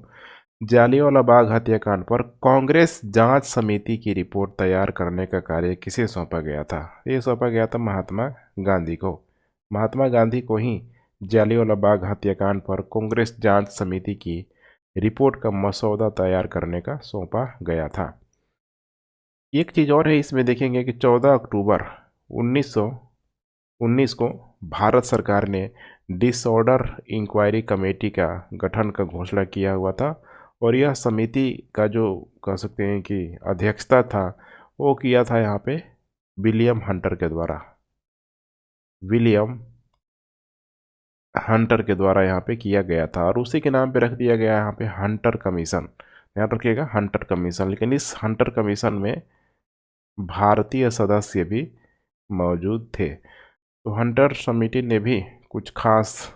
जालियांवाला बाग हत्याकांड पर कांग्रेस जांच समिति की रिपोर्ट तैयार करने का कार्य किसे सौंपा गया था? ये सौंपा गया था महात्मा गांधी को। महात्मा गांधी को ही जालियांवाला बाग हत्याकांड पर कांग्रेस जांच समिति की रिपोर्ट का मसौदा तैयार करने का सौंपा गया था। एक चीज़ और है इसमें, देखेंगे कि 14 अक्टूबर 1919 को भारत सरकार ने डिसऑर्डर इंक्वायरी कमेटी का गठन का घोषणा किया हुआ था, और यह समिति का जो कह सकते हैं कि अध्यक्षता था वो किया था यहाँ पे विलियम हंटर के द्वारा। विलियम हंटर के द्वारा यहाँ पे किया गया था, और उसी के नाम पे रख दिया गया यहाँ पे हंटर कमीशन। ध्यान रखिएगा, हंटर कमीशन। लेकिन इस हंटर कमीशन में भारतीय सदस्य भी मौजूद थे। तो हंटर समिति ने भी कुछ खास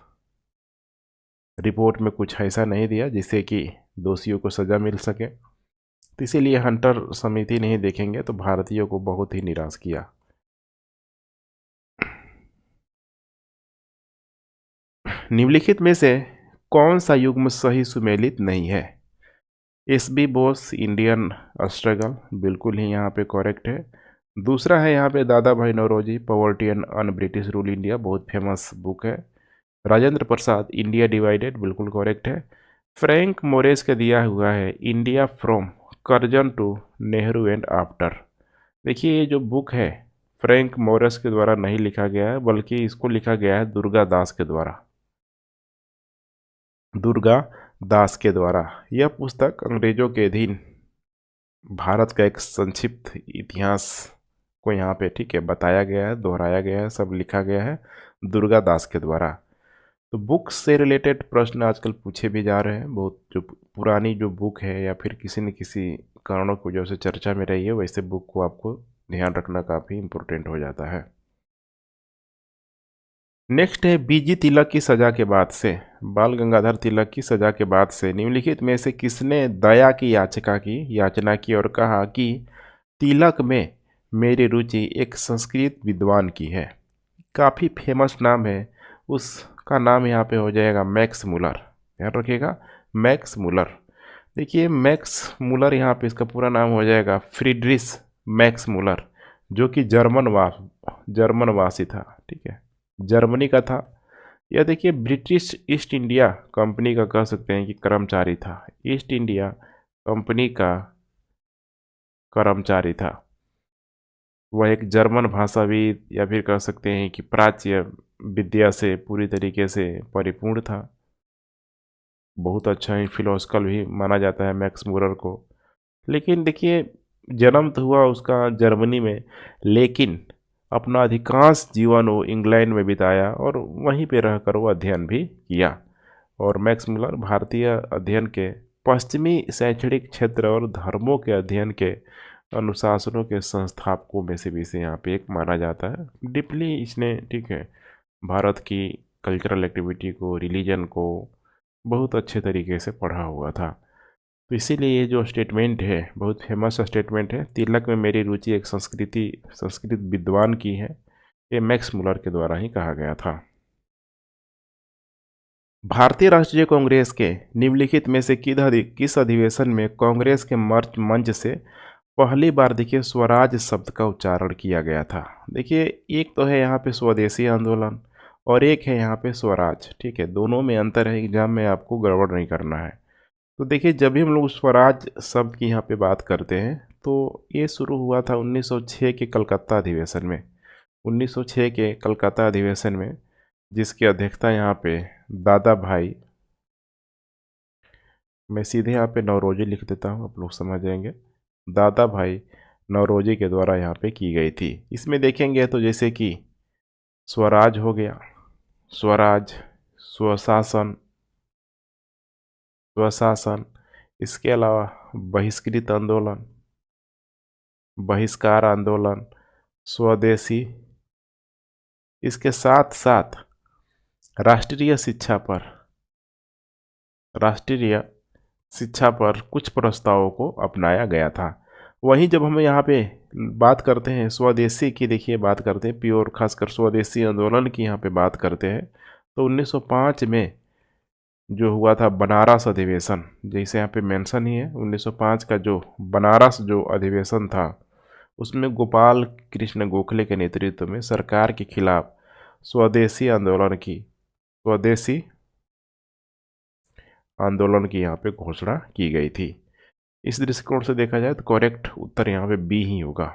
रिपोर्ट में कुछ ऐसा नहीं दिया जिससे कि दोषियों को सज़ा मिल सके, तो इसीलिए हंटर समिति नहीं देखेंगे तो भारतीयों को बहुत ही निराश किया। निम्नलिखित में से कौन सा युग्म सही सुमेलित नहीं है? S B Bose Indian struggle, बिल्कुल ही यहाँ पे करेक्ट है। दूसरा है यहाँ पे Dadabhai Naoroji poverty and unBritish rule India, बहुत फेमस बुक है। राजेंद्र प्रसाद इंडिया डिवाइडेड, बिल्कुल करेक्ट है। फ्रैंक मोरेस का दिया हुआ है India from Curzon to Nehru and after. देखिए, ये जो बुक है फ्रैंक मोरेस के द्वारा नहीं लिखा गया है, बल्कि इसको लिखा गया है दुर्गा दास के द्वारा। दुर्गा दास के द्वारा। यह पुस्तक अंग्रेजों के अधीन भारत का एक संक्षिप्त इतिहास को यहाँ पे ठीक है बताया गया है, दोहराया गया है, सब लिखा गया है दुर्गा दास के द्वारा। तो बुक से रिलेटेड प्रश्न आजकल पूछे भी जा रहे हैं बहुत। जो पुरानी जो बुक है या फिर किसी न किसी कारणों की वजह से चर्चा में रही है, वैसे बुक को आपको ध्यान रखना काफ़ी इम्पोर्टेंट हो जाता है। नेक्स्ट है बीजी तिलक की सजा के बाद से, बाल गंगाधर तिलक की सजा के बाद से निम्नलिखित में से किसने दया की याचना की और कहा कि तिलक में मेरी रुचि एक संस्कृत विद्वान की है? काफ़ी फेमस नाम है, उसका नाम यहाँ पे हो जाएगा मैक्स मुलर। ध्यान रखिएगा, मैक्स मुलर। देखिए, मैक्स मुलर यहाँ पे इसका पूरा नाम हो जाएगा फ्रीड्रिश मैक्स मुलर, जो कि जर्मन वासी था। ठीक है, जर्मनी का था। यह देखिए ब्रिटिश ईस्ट इंडिया कंपनी का कह सकते हैं कि कर्मचारी था। ईस्ट इंडिया कंपनी का कर्मचारी था। वह एक जर्मन भाषाविद या फिर कह सकते हैं कि प्राच्य विद्या से पूरी तरीके से परिपूर्ण था। बहुत अच्छा ही फिलोसफल भी माना जाता है मैक्स मुलर को। लेकिन देखिए, जन्म तो हुआ उसका जर्मनी में, लेकिन अपना अधिकांश जीवन वो इंग्लैंड में बिताया और वहीं पे रहकर वो अध्ययन भी किया। और मैक्स मुलर भारतीय अध्ययन के पश्चिमी शैक्षणिक क्षेत्र और धर्मों के अध्ययन के अनुशासनों के संस्थापकों में से भी से यहाँ पे एक माना जाता है। डीपली इसने ठीक है भारत की कल्चरल एक्टिविटी को, रिलीजन को बहुत अच्छे तरीके से पढ़ा हुआ था। तो इसीलिए ये जो स्टेटमेंट है बहुत फेमस स्टेटमेंट है, तिलक में मेरी रुचि एक संस्कृत विद्वान की है, ये मैक्स मुलर के द्वारा ही कहा गया था। भारतीय राष्ट्रीय कांग्रेस के निम्नलिखित में से किस अधिवेशन में कांग्रेस के मंच से पहली बार देखिए स्वराज शब्द का उच्चारण किया गया था। देखिए एक तो है यहाँ पे स्वदेशी आंदोलन और एक है यहाँ पे स्वराज। ठीक है, दोनों में अंतर है, एग्जाम में आपको गड़बड़ नहीं करना है। तो देखिए जब भी हम लोग स्वराज शब्द की यहाँ पे बात करते हैं तो ये शुरू हुआ था 1906 के कलकत्ता अधिवेशन में। 1906 के कलकत्ता अधिवेशन में जिसकी अध्यक्षता यहाँ पे दादा भाई, मैं सीधे यहाँ पे नौरोजी लिख देता हूँ, आप लोग समझ जाएंगे, दादा भाई नौरोजी के द्वारा यहाँ पे की गई थी। इसमें देखेंगे तो जैसे कि स्वराज हो गया, स्वराज, स्वशासन, स्वशासन, इसके अलावा बहिष्कृत आंदोलन, बहिष्कार आंदोलन, स्वदेशी, इसके साथ साथ राष्ट्रीय शिक्षा पर, राष्ट्रीय शिक्षा पर कुछ प्रस्तावों को अपनाया गया था। वहीं जब हम यहाँ पे बात करते हैं स्वदेशी की, देखिए बात करते हैं प्योर खासकर स्वदेशी आंदोलन की यहाँ पे बात करते हैं तो 1905 में जो हुआ था बनारस अधिवेशन, जैसे यहाँ पे मेंशन ही है 1905 का जो बनारस जो अधिवेशन था उसमें गोपाल कृष्ण गोखले के नेतृत्व में सरकार के खिलाफ स्वदेशी आंदोलन की, स्वदेशी आंदोलन की यहाँ पे घोषणा की गई थी। इस दृष्टिकोण से देखा जाए तो करेक्ट उत्तर यहाँ पे बी ही होगा।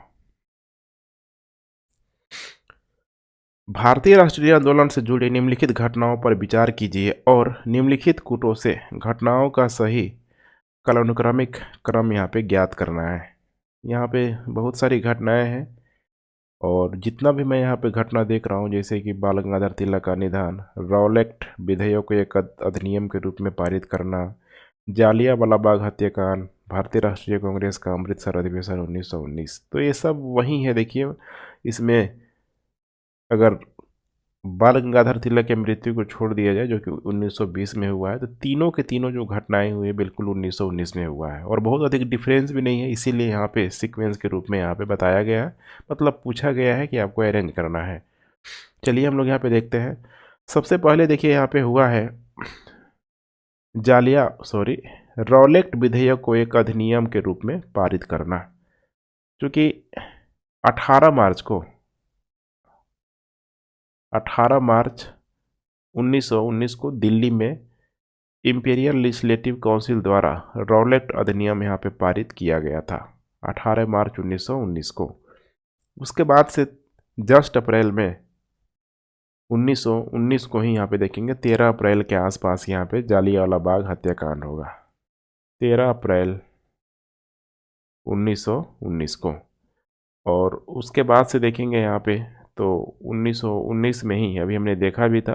भारतीय राष्ट्रीय आंदोलन से जुड़े निम्नलिखित घटनाओं पर विचार कीजिए और निम्नलिखित कूटों से घटनाओं का सही कालानुक्रमिक क्रम यहाँ पे ज्ञात करना है। यहाँ पे बहुत सारी घटनाएं हैं और जितना भी मैं यहाँ पे घटना देख रहा हूँ जैसे कि बाल गंगाधर तिलक का निधन, रॉलेट विधेयक को एक अधिनियम के रूप में पारित करना, जालियांवाला बाग हत्याकांड, भारतीय राष्ट्रीय कांग्रेस का अमृतसर अधिवेशन 1919, तो ये सब वही है। देखिए इसमें अगर बाल गंगाधर तिलक की मृत्यु को छोड़ दिया जाए जो कि 1920 में हुआ है तो तीनों के तीनों जो घटनाएं हुई बिल्कुल 1919 में हुआ है और बहुत अधिक डिफरेंस भी नहीं है, इसीलिए यहाँ पे सीक्वेंस के रूप में यहाँ पे बताया गया है, मतलब पूछा गया है कि आपको अरेंज करना है। चलिए हम लोग यहाँ पे देखते हैं। सबसे पहले देखिए यहाँ पे हुआ है रॉलेट विधेयक को एक अधिनियम के रूप में पारित करना, क्योंकि 18 मार्च को 18 मार्च 1919 को दिल्ली में इंपीरियल लेजिस्लेटिव काउंसिल द्वारा रॉलेट अधिनियम यहाँ पे पारित किया गया था 18 मार्च 1919 को। उसके बाद से जस्ट अप्रैल में 1919 को ही यहाँ पे देखेंगे 13 अप्रैल के आसपास यहाँ पे जालियांवाला बाग हत्याकांड होगा, 13 अप्रैल 1919 को। और उसके बाद से देखेंगे यहाँ पे तो 1919 में ही अभी हमने देखा भी था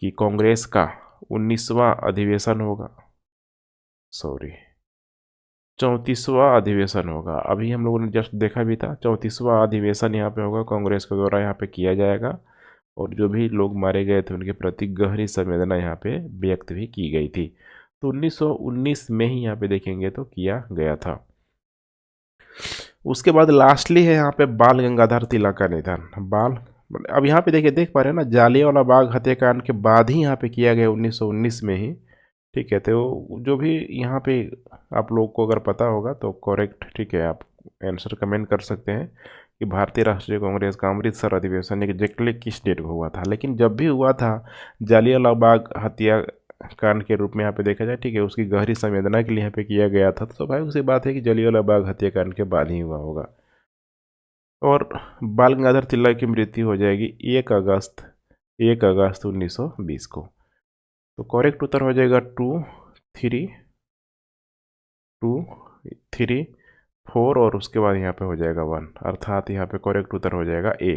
कि कांग्रेस का 19वां अधिवेशन होगा, 34वां अधिवेशन होगा। अभी हम लोगों ने जस्ट देखा भी था 34वां अधिवेशन यहाँ पे होगा, कांग्रेस के द्वारा यहाँ पे किया जाएगा और जो भी लोग मारे गए थे उनके प्रति गहरी संवेदना यहाँ पे व्यक्त भी की गई थी। तो 1919 में ही यहाँ पे देखेंगे तो किया गया था। उसके बाद लास्टली है यहाँ पे बाल गंगाधर तिलक का निधन। अब यहाँ पे देखिए देख पा रहे हैं ना, जालियांवाला बाग हत्याकांड के बाद ही यहाँ पे किया गया 1919 में ही। ठीक है, तो जो भी यहाँ पे आप लोग को अगर पता होगा तो करेक्ट, ठीक है, आप आंसर कमेंट कर सकते हैं कि भारतीय राष्ट्रीय कांग्रेस का अमृतसर अधिवेशन एग्जैक्टली किस डेट को हुआ था। लेकिन जब भी हुआ था जालियांवाला बाग हत्याकांड के रूप में यहाँ पे देखा जाए, ठीक है, उसकी गहरी संवेदना के लिए यहाँ पे किया गया था, तो स्वाभाविक सी बात है कि जालियांवाला बाग हत्याकांड के बाद ही हुआ होगा। और बाल गंगाधर तिलक की मृत्यु हो जाएगी 1 अगस्त 1920 को। तो करेक्ट उत्तर हो जाएगा 2, 3, 4 और उसके बाद यहाँ पे हो जाएगा 1, अर्थात यहाँ पे करेक्ट उत्तर हो जाएगा ए।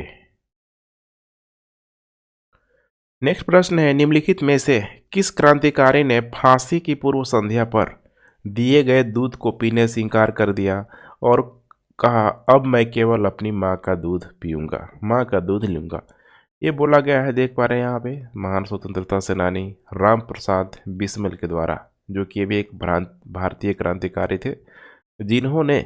नेक्स्ट प्रश्न है, निम्नलिखित में से किस क्रांतिकारी ने फांसी की पूर्व संध्या पर दिए गए दूध को पीने से इंकार कर दिया और कहा अब मैं केवल अपनी माँ का दूध पीऊँगा, माँ का दूध लूँगा। ये बोला गया है, देख पा रहे हैं यहाँ पे, महान स्वतंत्रता सेनानी राम प्रसाद बिस्मिल के द्वारा, जो कि भी एक भारतीय क्रांतिकारी थे, जिन्होंने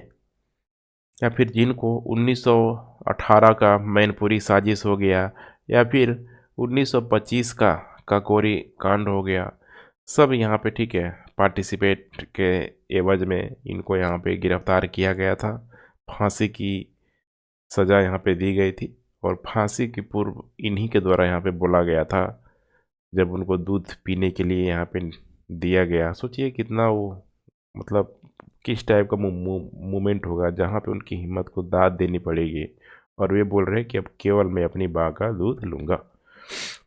या फिर जिनको 1918 का मैनपुरी साजिश हो गया या फिर 1925 का काकोरी कांड हो गया, सब यहाँ पे ठीक है पार्टिसिपेट के एवज में इनको यहाँ पे गिरफ्तार किया गया था। फांसी की सज़ा यहाँ पे दी गई थी और फांसी की पूर्व इन्हीं के द्वारा यहाँ पे बोला गया था जब उनको दूध पीने के लिए यहाँ पे दिया गया। सोचिए कितना वो मतलब किस टाइप का मूवमेंट होगा जहाँ पे उनकी हिम्मत को दाद देनी पड़ेगी और वे बोल रहे हैं कि अब केवल मैं अपनी माँ का दूध लूँगा।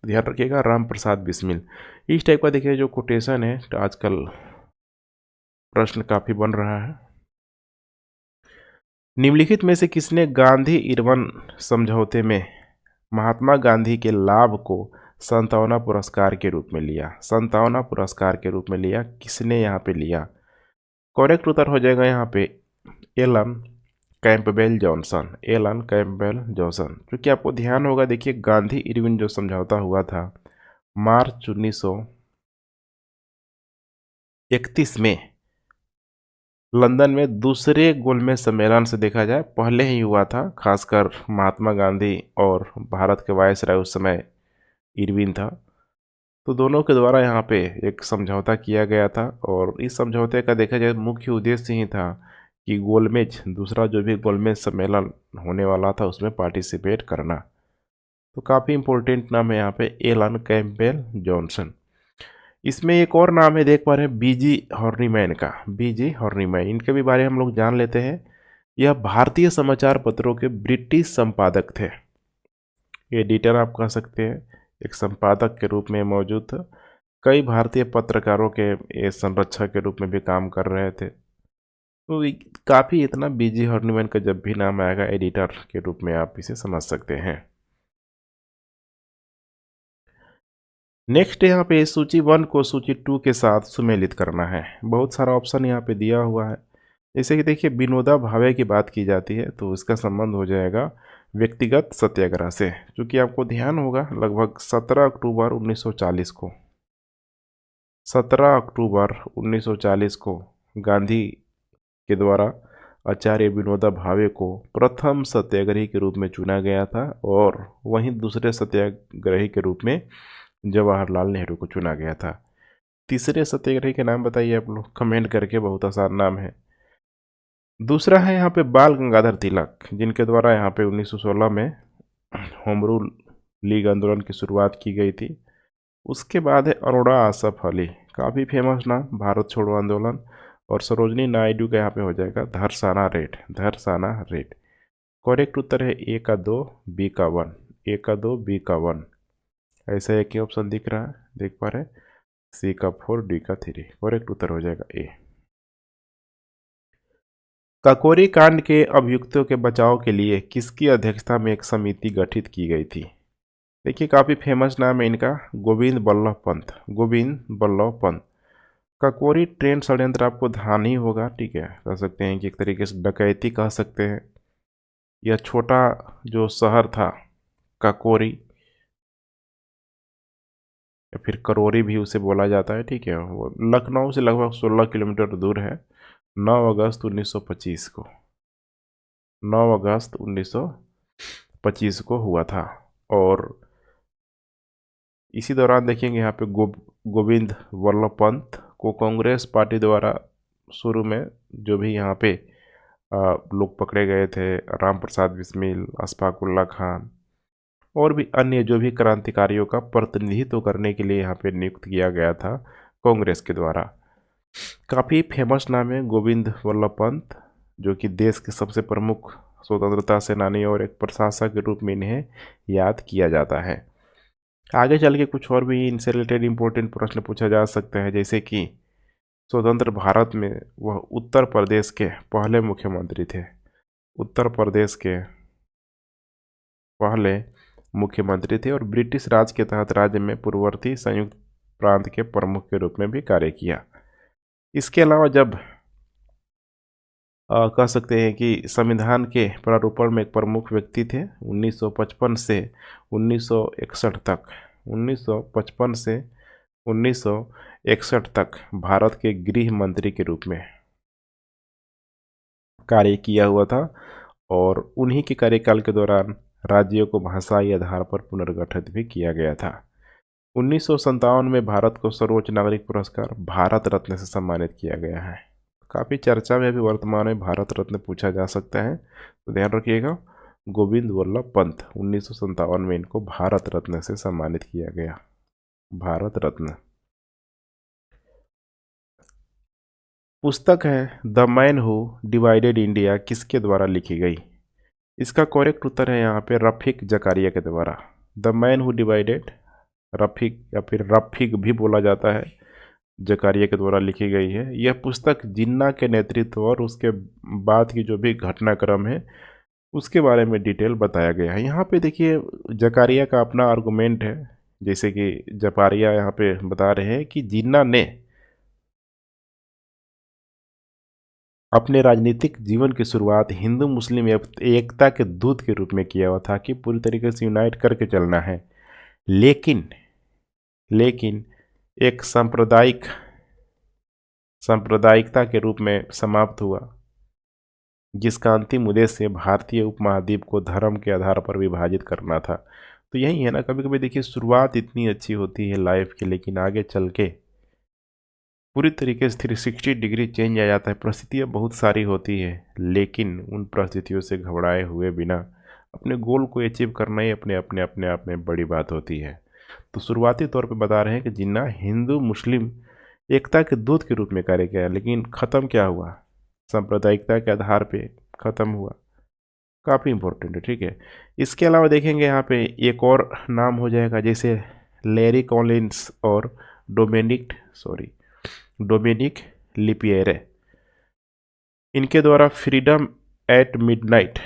ध्यान रखिएगा, राम प्रसाद बिस्मिल। इस टाइप का देखिए जो कोटेशन है तो आजकल प्रश्न काफ़ी बन रहा है। निम्नलिखित में से किसने गांधी इरविन समझौते में महात्मा गांधी के लाभ को संतावना पुरस्कार के रूप में लिया? संतावना पुरस्कार के रूप में लिया, किसने यहाँ पे लिया? करेक्ट उत्तर हो जाएगा यहाँ पे Alan Campbell Johnson. Alan Campbell Johnson. क्योंकि आपको ध्यान होगा, देखिए गांधी इरविन जो समझौता हुआ था मार्च 1931 में लंदन में दूसरे गोलमेज सम्मेलन से देखा जाए पहले ही हुआ था, खासकर महात्मा गांधी और भारत के वायसराय उस समय इरविन था, तो दोनों के द्वारा यहाँ पे एक समझौता किया गया था और इस समझौते का देखा जाए मुख्य उद्देश्य ही था कि गोलमेज दूसरा जो भी गोलमेज सम्मेलन होने वाला था उसमें पार्टिसिपेट करना। तो काफ़ी इंपॉर्टेंट नाम है यहाँ पे एलन कैंपबेल जॉनसन। इसमें एक और नाम है, देख पा रहे हैं बीजी हॉर्नीमैन का। बीजी हॉर्नीमैन, इनके भी बारे में हम लोग जान लेते हैं। यह भारतीय समाचार पत्रों के ब्रिटिश संपादक थे, एडिटर आप कह सकते हैं, एक संपादक के रूप में मौजूद था। कई भारतीय पत्रकारों के ये संरक्षक के रूप में भी काम कर रहे थे। तो काफ़ी इतना बीजी हॉर्नीमैन का जब भी नाम आएगा एडिटर के रूप में आप इसे समझ सकते हैं। नेक्स्ट यहाँ पे सूची 1 को सूची 2 के साथ सुमेलित करना है। बहुत सारा ऑप्शन यहाँ पे दिया हुआ है। जैसे कि देखिए विनोबा भावे की बात की जाती है तो इसका संबंध हो जाएगा व्यक्तिगत सत्याग्रह से, क्योंकि आपको ध्यान होगा लगभग 17 अक्टूबर 1940 को 17 अक्टूबर 1940 को गांधी के द्वारा आचार्य विनोबा भावे को प्रथम सत्याग्रही के रूप में चुना गया था और वहीं दूसरे सत्याग्रही के रूप में जवाहरलाल नेहरू को चुना गया था। तीसरे सत्याग्रही के नाम बताइए आप लोग कमेंट करके, बहुत आसान नाम है। दूसरा है यहाँ पे बाल गंगाधर तिलक, जिनके द्वारा यहाँ पे 1916 में होम रूल लीग आंदोलन की शुरुआत की गई थी। उसके बाद है अरोड़ा आसफ अली, काफ़ी फेमस नाम, भारत छोड़ो आंदोलन। और सरोजनी नायडू का यहाँ पे हो जाएगा Dharasana raid, Dharasana raid. Correct उत्तर है ए का 2 बी का 1, ए का 2 बी का 1। ऐसा एक ही ऑप्शन दिख रहा है, देख पा रहे हैं, सी का 4 डी का 3। करेक्ट उत्तर हो जाएगा ए। काकोरी कांड के अभियुक्तों के बचाव के लिए किसकी अध्यक्षता में एक समिति गठित की गई थी? देखिए काफ़ी फेमस नाम है इनका, गोविंद बल्लभ पंत। गोविंद बल्लभ पंत। काकोरी ट्रेन षड्यंत्र आपको ध्यान ही होगा, ठीक है, कह सकते हैं कि एक तरीके से डकैती कह सकते हैं। यह छोटा जो शहर था काकोरी या फिर करौरी भी उसे बोला जाता है, ठीक है, वो लखनऊ से लगभग 16 किलोमीटर दूर है। 9 अगस्त 1925 को 9 अगस्त 1925 को हुआ था। और इसी दौरान देखेंगे यहाँ पे गोविंद वल्लभ पंत को कांग्रेस पार्टी द्वारा शुरू में जो भी यहाँ पे लोग पकड़े गए थे, राम प्रसाद बिस्मिल, अशफाक उल्ला खान और भी अन्य जो भी क्रांतिकारियों का प्रतिनिधित्व करने के लिए यहाँ पे नियुक्त किया गया था कांग्रेस के द्वारा। काफ़ी फेमस नाम है गोविंद वल्लभ पंत, जो कि देश के सबसे प्रमुख स्वतंत्रता सेनानी और एक प्रशासक के रूप में इन्हें याद किया जाता है। आगे चल के कुछ और भी इनसे रिलेटेड इम्पोर्टेंट प्रश्न पूछा जा सकता है, जैसे कि स्वतंत्र भारत में वह उत्तर प्रदेश के पहले मुख्यमंत्री थे। उत्तर प्रदेश के पहले मुख्यमंत्री थे और ब्रिटिश राज के तहत राज्य में पूर्ववर्ती संयुक्त प्रांत के प्रमुख के रूप में भी कार्य किया। इसके अलावा जब कह सकते हैं कि संविधान के प्रारूपण में एक प्रमुख व्यक्ति थे 1955 से 1961 तक, 1955 से 1961 तक भारत के गृह मंत्री के रूप में कार्य किया हुआ था और उन्हीं के कार्यकाल के दौरान राज्यों को भाषाई आधार पर पुनर्गठित भी किया गया था। 1957 में भारत को सर्वोच्च नागरिक पुरस्कार भारत रत्न से सम्मानित किया गया है। काफ़ी चर्चा में अभी वर्तमान में भारत रत्न पूछा जा सकता है, तो ध्यान रखिएगा। गोविंद वल्लभ पंत 1957 में इनको भारत रत्न से सम्मानित किया गया। भारत रत्न। पुस्तक है the man who divided India किसके द्वारा लिखी गई? इसका करेक्ट उत्तर है यहाँ पे रफीक जकारिया के द्वारा। The man who divided, Rafiq या फिर रफीक भी बोला जाता है, जकारिया के द्वारा लिखी गई है। यह पुस्तक जिन्ना के नेतृत्व और उसके बाद की जो भी घटनाक्रम है उसके बारे में डिटेल बताया गया है। यहाँ पे देखिए जकारिया का अपना आर्गुमेंट है, जैसे कि जकारिया यहाँ पे बता रहे हैं कि जिन्ना ने अपने राजनीतिक जीवन की शुरुआत हिंदू मुस्लिम एकता के दूत के रूप में किया हुआ था कि पूरी तरीके से यूनाइट करके चलना है, लेकिन एक सांप्रदायिकता के रूप में समाप्त हुआ, जिसका अंतिम उद्देश्य भारतीय उपमहाद्वीप को धर्म के आधार पर विभाजित करना था। तो यही है ना, कभी कभी देखिए शुरुआत इतनी अच्छी होती है लाइफ की, लेकिन आगे चल के पूरी तरीके से 360 डिग्री चेंज आ जाता है। परिस्थितियाँ बहुत सारी होती है, लेकिन उन परिस्थितियों से घबराए हुए बिना अपने गोल को अचीव करना ही अपने आप में बड़ी बात होती है। तो शुरुआती तौर पे बता रहे हैं कि जिन्ना हिंदू मुस्लिम एकता के दूत के रूप में कार्य किया, लेकिन ख़त्म क्या हुआ? सांप्रदायिकता के आधार पे ख़त्म हुआ। काफ़ी इंपॉर्टेंट है, ठीक है। इसके अलावा देखेंगे यहाँ पे एक और नाम हो जाएगा, जैसे लैरी कॉलिंस और डोमिनिक लिपिएरे। इनके द्वारा फ्रीडम एट मिडनाइट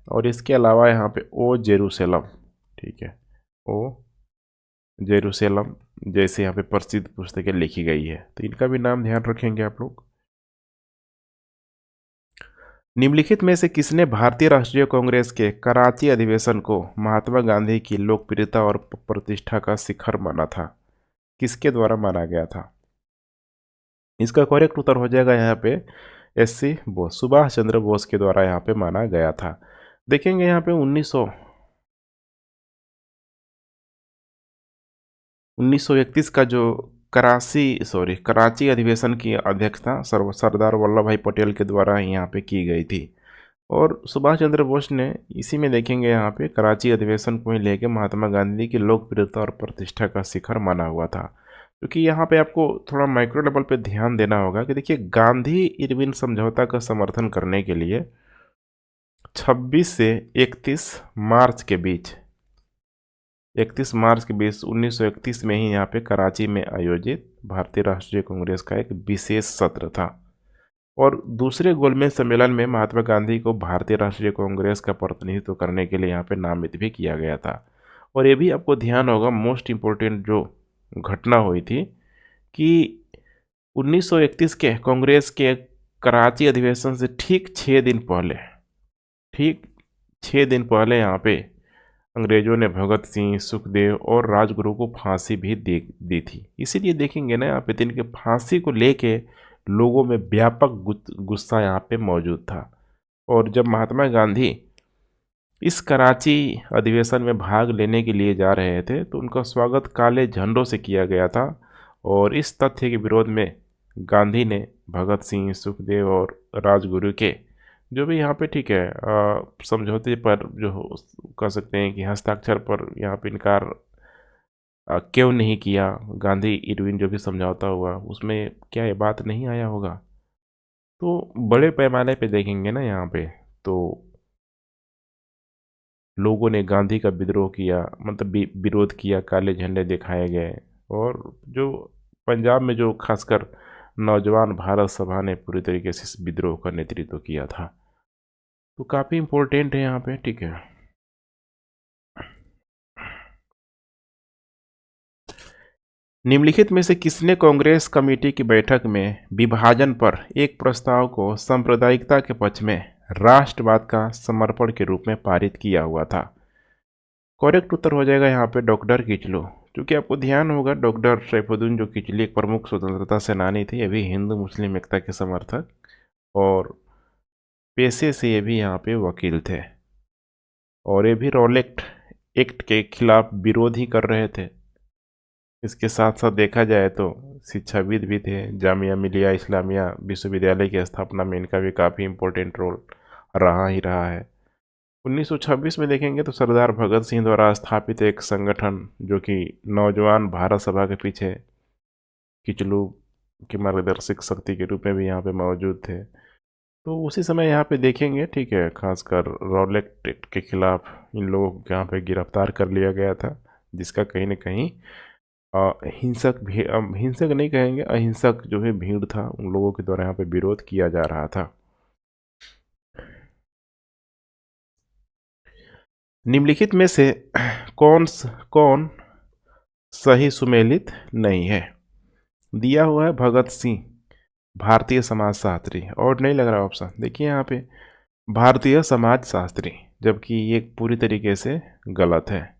और इसके अलावा यहाँ पे ओ जेरूसलम, ठीक है, ओ जेरूसलम जैसे यहाँ पे प्रसिद्ध पुस्तकें लिखी गई है, तो इनका भी नाम ध्यान रखेंगे आप लोग। निम्नलिखित में से किसने भारतीय राष्ट्रीय कांग्रेस के कराची अधिवेशन को महात्मा गांधी की लोकप्रियता और प्रतिष्ठा का शिखर माना था? किसके द्वारा माना गया था? इसका करेक्ट उत्तर हो जाएगा यहाँ पे एससी बोस, सुभाष चंद्र बोस के द्वारा यहाँ पे माना गया था। देखेंगे यहाँ पे 1931 का जो कराची अधिवेशन की अध्यक्षता सरदार वल्लभ भाई पटेल के द्वारा यहाँ पे की गई थी, और सुभाष चंद्र बोस ने इसी में देखेंगे यहाँ पे कराची अधिवेशन को ही लेके महात्मा गांधी की लोकप्रियता और प्रतिष्ठा का शिखर माना हुआ था। क्योंकि यहाँ पे आपको थोड़ा माइक्रो लेवल पे ध्यान देना होगा कि देखिए गांधी इरविन समझौता का समर्थन करने के लिए 26 से 31 मार्च के बीच 1931 में ही यहाँ पे कराची में आयोजित भारतीय राष्ट्रीय कांग्रेस का एक विशेष सत्र था, और दूसरे गोलमेज सम्मेलन में महात्मा गांधी को भारतीय राष्ट्रीय कांग्रेस का प्रतिनिधित्व करने के लिए यहाँ पे नामित भी किया गया था। और ये भी आपको ध्यान होगा, मोस्ट इम्पोर्टेंट जो घटना हुई थी कि 1931 के कांग्रेस के कराची अधिवेशन से ठीक 6 दिन पहले यहाँ पे अंग्रेजों ने भगत सिंह, सुखदेव और राजगुरु को फांसी भी दी थी। इसीलिए देखेंगे ना यहाँ पे इनके फांसी को लेके लोगों में व्यापक गुस्सा यहाँ पे मौजूद था। और जब महात्मा गांधी इस कराची अधिवेशन में भाग लेने के लिए जा रहे थे तो उनका स्वागत काले झंडों से किया गया था, और इस तथ्य के विरोध में गांधी ने भगत सिंह, सुखदेव और राजगुरु के जो भी यहाँ पे, ठीक है, समझौते पर जो कह सकते हैं कि हस्ताक्षर पर यहाँ पे इनकार क्यों नहीं किया, गांधी इरविन जो भी समझौता हुआ उसमें क्या ये बात नहीं आया होगा? तो बड़े पैमाने पे देखेंगे ना यहाँ पे, तो लोगों ने गांधी का विद्रोह किया, मतलब विरोध किया, काले झंडे दिखाए गए, और जो पंजाब में जो खासकर नौजवान भारत सभा ने पूरी तरीके से इस विद्रोह का नेतृत्व किया था। तो काफ़ी इम्पोर्टेंट है यहाँ पे, ठीक है। निम्नलिखित में से किसने कांग्रेस कमेटी की बैठक में विभाजन पर एक प्रस्ताव को सांप्रदायिकता के पक्ष में राष्ट्रवाद का समर्पण के रूप में पारित किया हुआ था? करेक्ट उत्तर हो जाएगा यहाँ पे डॉक्टर किचलू। क्योंकि आपको ध्यान होगा डॉक्टर सैफुद्दीन जो किचली एक प्रमुख स्वतंत्रता सेनानी थे, ये भी हिंदू मुस्लिम एकता के समर्थक और पेशे से ये भी यहाँ पे वकील थे और ये भी रॉलेट एक्ट के खिलाफ विरोध ही कर रहे थे। इसके साथ साथ देखा जाए तो शिक्षाविद भी थे। जामिया मिलिया इस्लामिया विश्वविद्यालय की स्थापना में इनका भी काफ़ी इम्पोर्टेंट रोल रहा ही रहा है। 1926 में देखेंगे तो सरदार भगत सिंह द्वारा स्थापित एक संगठन जो कि नौजवान भारत सभा के पीछे किचलू के मार्गदर्शक शक्ति के रूप में भी यहाँ पे मौजूद थे। तो उसी समय यहाँ पे देखेंगे, ठीक है, खासकर रॉलेट एक्ट के खिलाफ इन लोगों को यहाँ पे गिरफ्तार कर लिया गया था, जिसका कहीं ना कहीं हिंसक भी, हिंसक नहीं कहेंगे, अहिंसक जो है भीड़ था उन लोगों के द्वारा यहाँ पे विरोध किया जा रहा था। निम्नलिखित में से कौन सही सुमेलित नहीं है? दिया हुआ है भगत सिंह भारतीय समाज शास्त्री, और नहीं लग रहा ऑप्शन। देखिए यहाँ पे भारतीय समाज शास्त्री, जबकि ये पूरी तरीके से गलत है।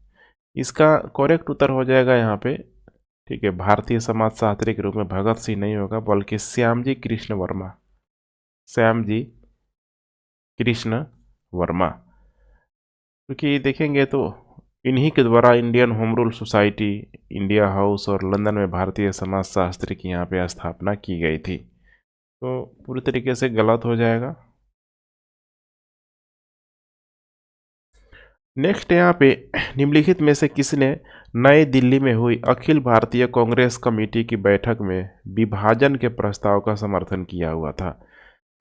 इसका करेक्ट उत्तर हो जाएगा यहाँ पे, ठीक है, भारतीय समाज शास्त्री के रूप में भगत सिंह नहीं होगा बल्कि श्यामजी कृष्ण वर्मा, श्यामजी कृष्ण वर्मा। क्योंकि देखेंगे तो इन्हीं के द्वारा Indian home rule society, India house और लंदन में भारतीय समाज शास्त्र की यहाँ पे स्थापना की गई थी। तो पूरी तरीके से गलत हो जाएगा। नेक्स्ट यहाँ पे निम्नलिखित में से किसने नई दिल्ली में हुई अखिल भारतीय कांग्रेस कमेटी की बैठक में विभाजन के प्रस्ताव का समर्थन किया हुआ था?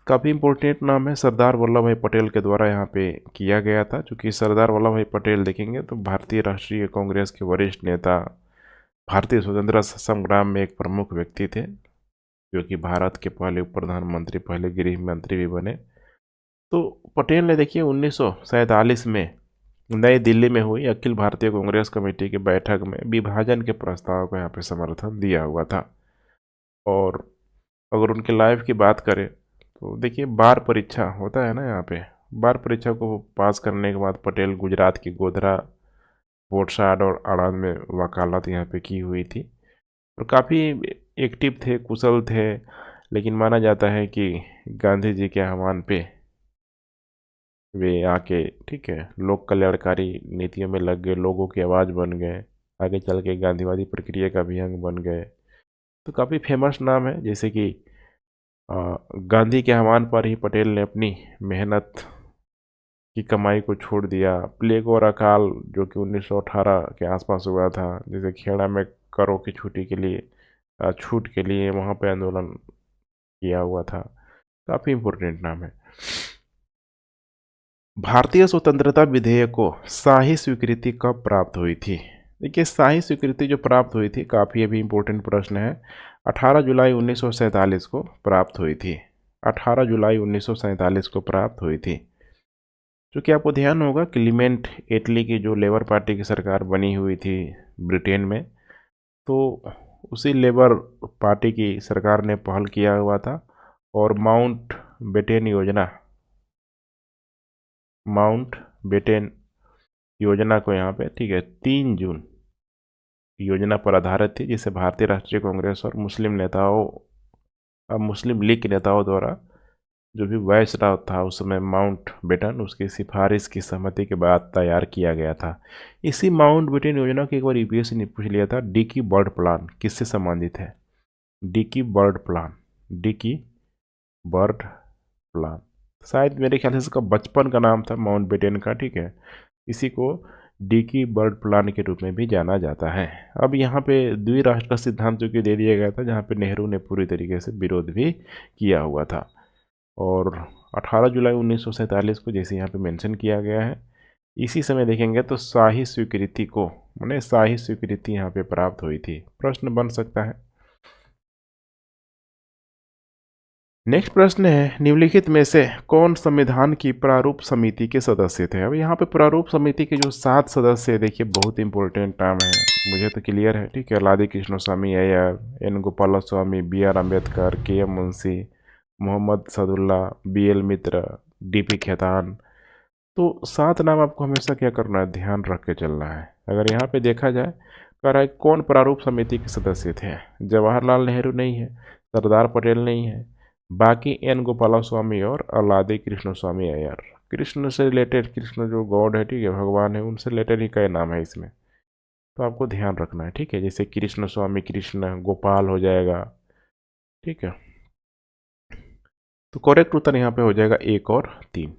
काफ़ी इंपॉर्टेंट नाम है, सरदार वल्लभ भाई पटेल के द्वारा यहाँ पे किया गया था। क्योंकि सरदार वल्लभ भाई पटेल देखेंगे तो भारतीय राष्ट्रीय कांग्रेस के वरिष्ठ नेता, भारतीय स्वतंत्रता संग्राम में एक प्रमुख व्यक्ति थे, जो कि भारत के पहले उप प्रधानमंत्री, पहले गृह मंत्री भी बने। तो पटेल ने देखिए 1947 में नई दिल्ली में हुई अखिल भारतीय कांग्रेस कमेटी की बैठक में विभाजन के प्रस्ताव को यहाँ पे समर्थन दिया हुआ था। और अगर उनके लाइफ की बात करें तो देखिए बार परीक्षा होता है ना, यहाँ पे बार परीक्षा को पास करने के बाद पटेल गुजरात की गोधरा, बोरसाड और आड़ंद में वकालत यहाँ पे की हुई थी और काफ़ी एक्टिव थे, कुशल थे। लेकिन माना जाता है कि गांधी जी के आह्वान पे वे आके, ठीक है, लोक कल्याणकारी नीतियों में लग गए, लोगों की आवाज़ बन गए, आगे चल के गांधीवादी प्रक्रिया का भी अंग बन गए। तो काफ़ी फेमस नाम है, जैसे कि गांधी के आह्वान पर ही पटेल ने अपनी मेहनत की कमाई को छोड़ दिया। प्लेग और अकाल जो कि 1918 के आसपास हुआ था, जैसे खेड़ा में करों की छुट्टी के लिए, छूट के लिए वहाँ पे आंदोलन किया हुआ था। काफ़ी इम्पोर्टेंट नाम है। भारतीय स्वतंत्रता विधेयक को शाही स्वीकृति कब प्राप्त हुई थी? देखिए शाही स्वीकृति जो प्राप्त हुई थी, काफ़ी अभी इम्पोर्टेंट प्रश्न है, 18 जुलाई 1947 को प्राप्त हुई थी। 18 जुलाई 1947 को प्राप्त हुई थी। क्योंकि आपको ध्यान होगा क्लीमेंट एटली की जो लेबर पार्टी की सरकार बनी हुई थी ब्रिटेन में, तो उसी लेबर पार्टी की सरकार ने पहल किया हुआ था और माउंट बेटेन योजना को यहाँ पे, ठीक है, 3 जून योजना पर आधारित थी, जिसे भारतीय राष्ट्रीय कांग्रेस और मुस्लिम लीग के नेताओं द्वारा जो भी वायसराय था उस समय माउंट बेटन, उसकी सिफारिश की सहमति के बाद तैयार किया गया था। इसी माउंट बेटन योजना को एक बार यूपीएससी ने पूछ लिया था, डिकी बर्ड प्लान किससे संबंधित है? डिकी बर्ड प्लान शायद मेरे ख्याल से इसका बचपन का नाम था माउंट बेटन का, ठीक है। इसी को डिकी बर्ड प्लान के रूप में भी जाना जाता है। अब यहाँ पे द्विराष्ट्र का सिद्धांत जो कि दे दिया गया था, जहाँ पे नेहरू ने पूरी तरीके से विरोध भी किया हुआ था। और 18 जुलाई 1947 को जैसे यहाँ पे मेंशन किया गया है, इसी समय देखेंगे तो शाही स्वीकृति यहाँ पे प्राप्त हुई थी। प्रश्न बन सकता है। नेक्स्ट प्रश्न है, निम्नलिखित में से कौन संविधान की प्रारूप समिति के सदस्य थे? अब यहाँ पे प्रारूप समिति के जो 7 सदस्य है, देखिए बहुत इंपॉर्टेंट नाम है, मुझे तो क्लियर है, ठीक है। Alladi Krishnaswamy Iyer, N Gopalaswamy, BR Ambedkar, KM Munshi, Mohammad Saadulla, BL Mitra, DP Khaitan. तो 7 नाम आपको हमेशा क्या करना है, ध्यान रख के चलना है। अगर यहाँ पे देखा जाए, कह रहा है कौन प्रारूप समिति के सदस्य थे? जवाहरलाल नेहरू नहीं है, सरदार पटेल नहीं है, बाकी एन गोपाला स्वामी और अलादे कृष्ण स्वामी अय्यर। कृष्ण से रिलेटेड, कृष्ण जो गॉड है, ठीक है, भगवान है, उनसे रिलेटेड ही कई नाम है इसमें, तो आपको ध्यान रखना है, ठीक है। जैसे कृष्ण स्वामी, कृष्ण गोपाल हो जाएगा, ठीक है। तो करेक्ट उत्तर यहाँ पे हो जाएगा 1 और 3।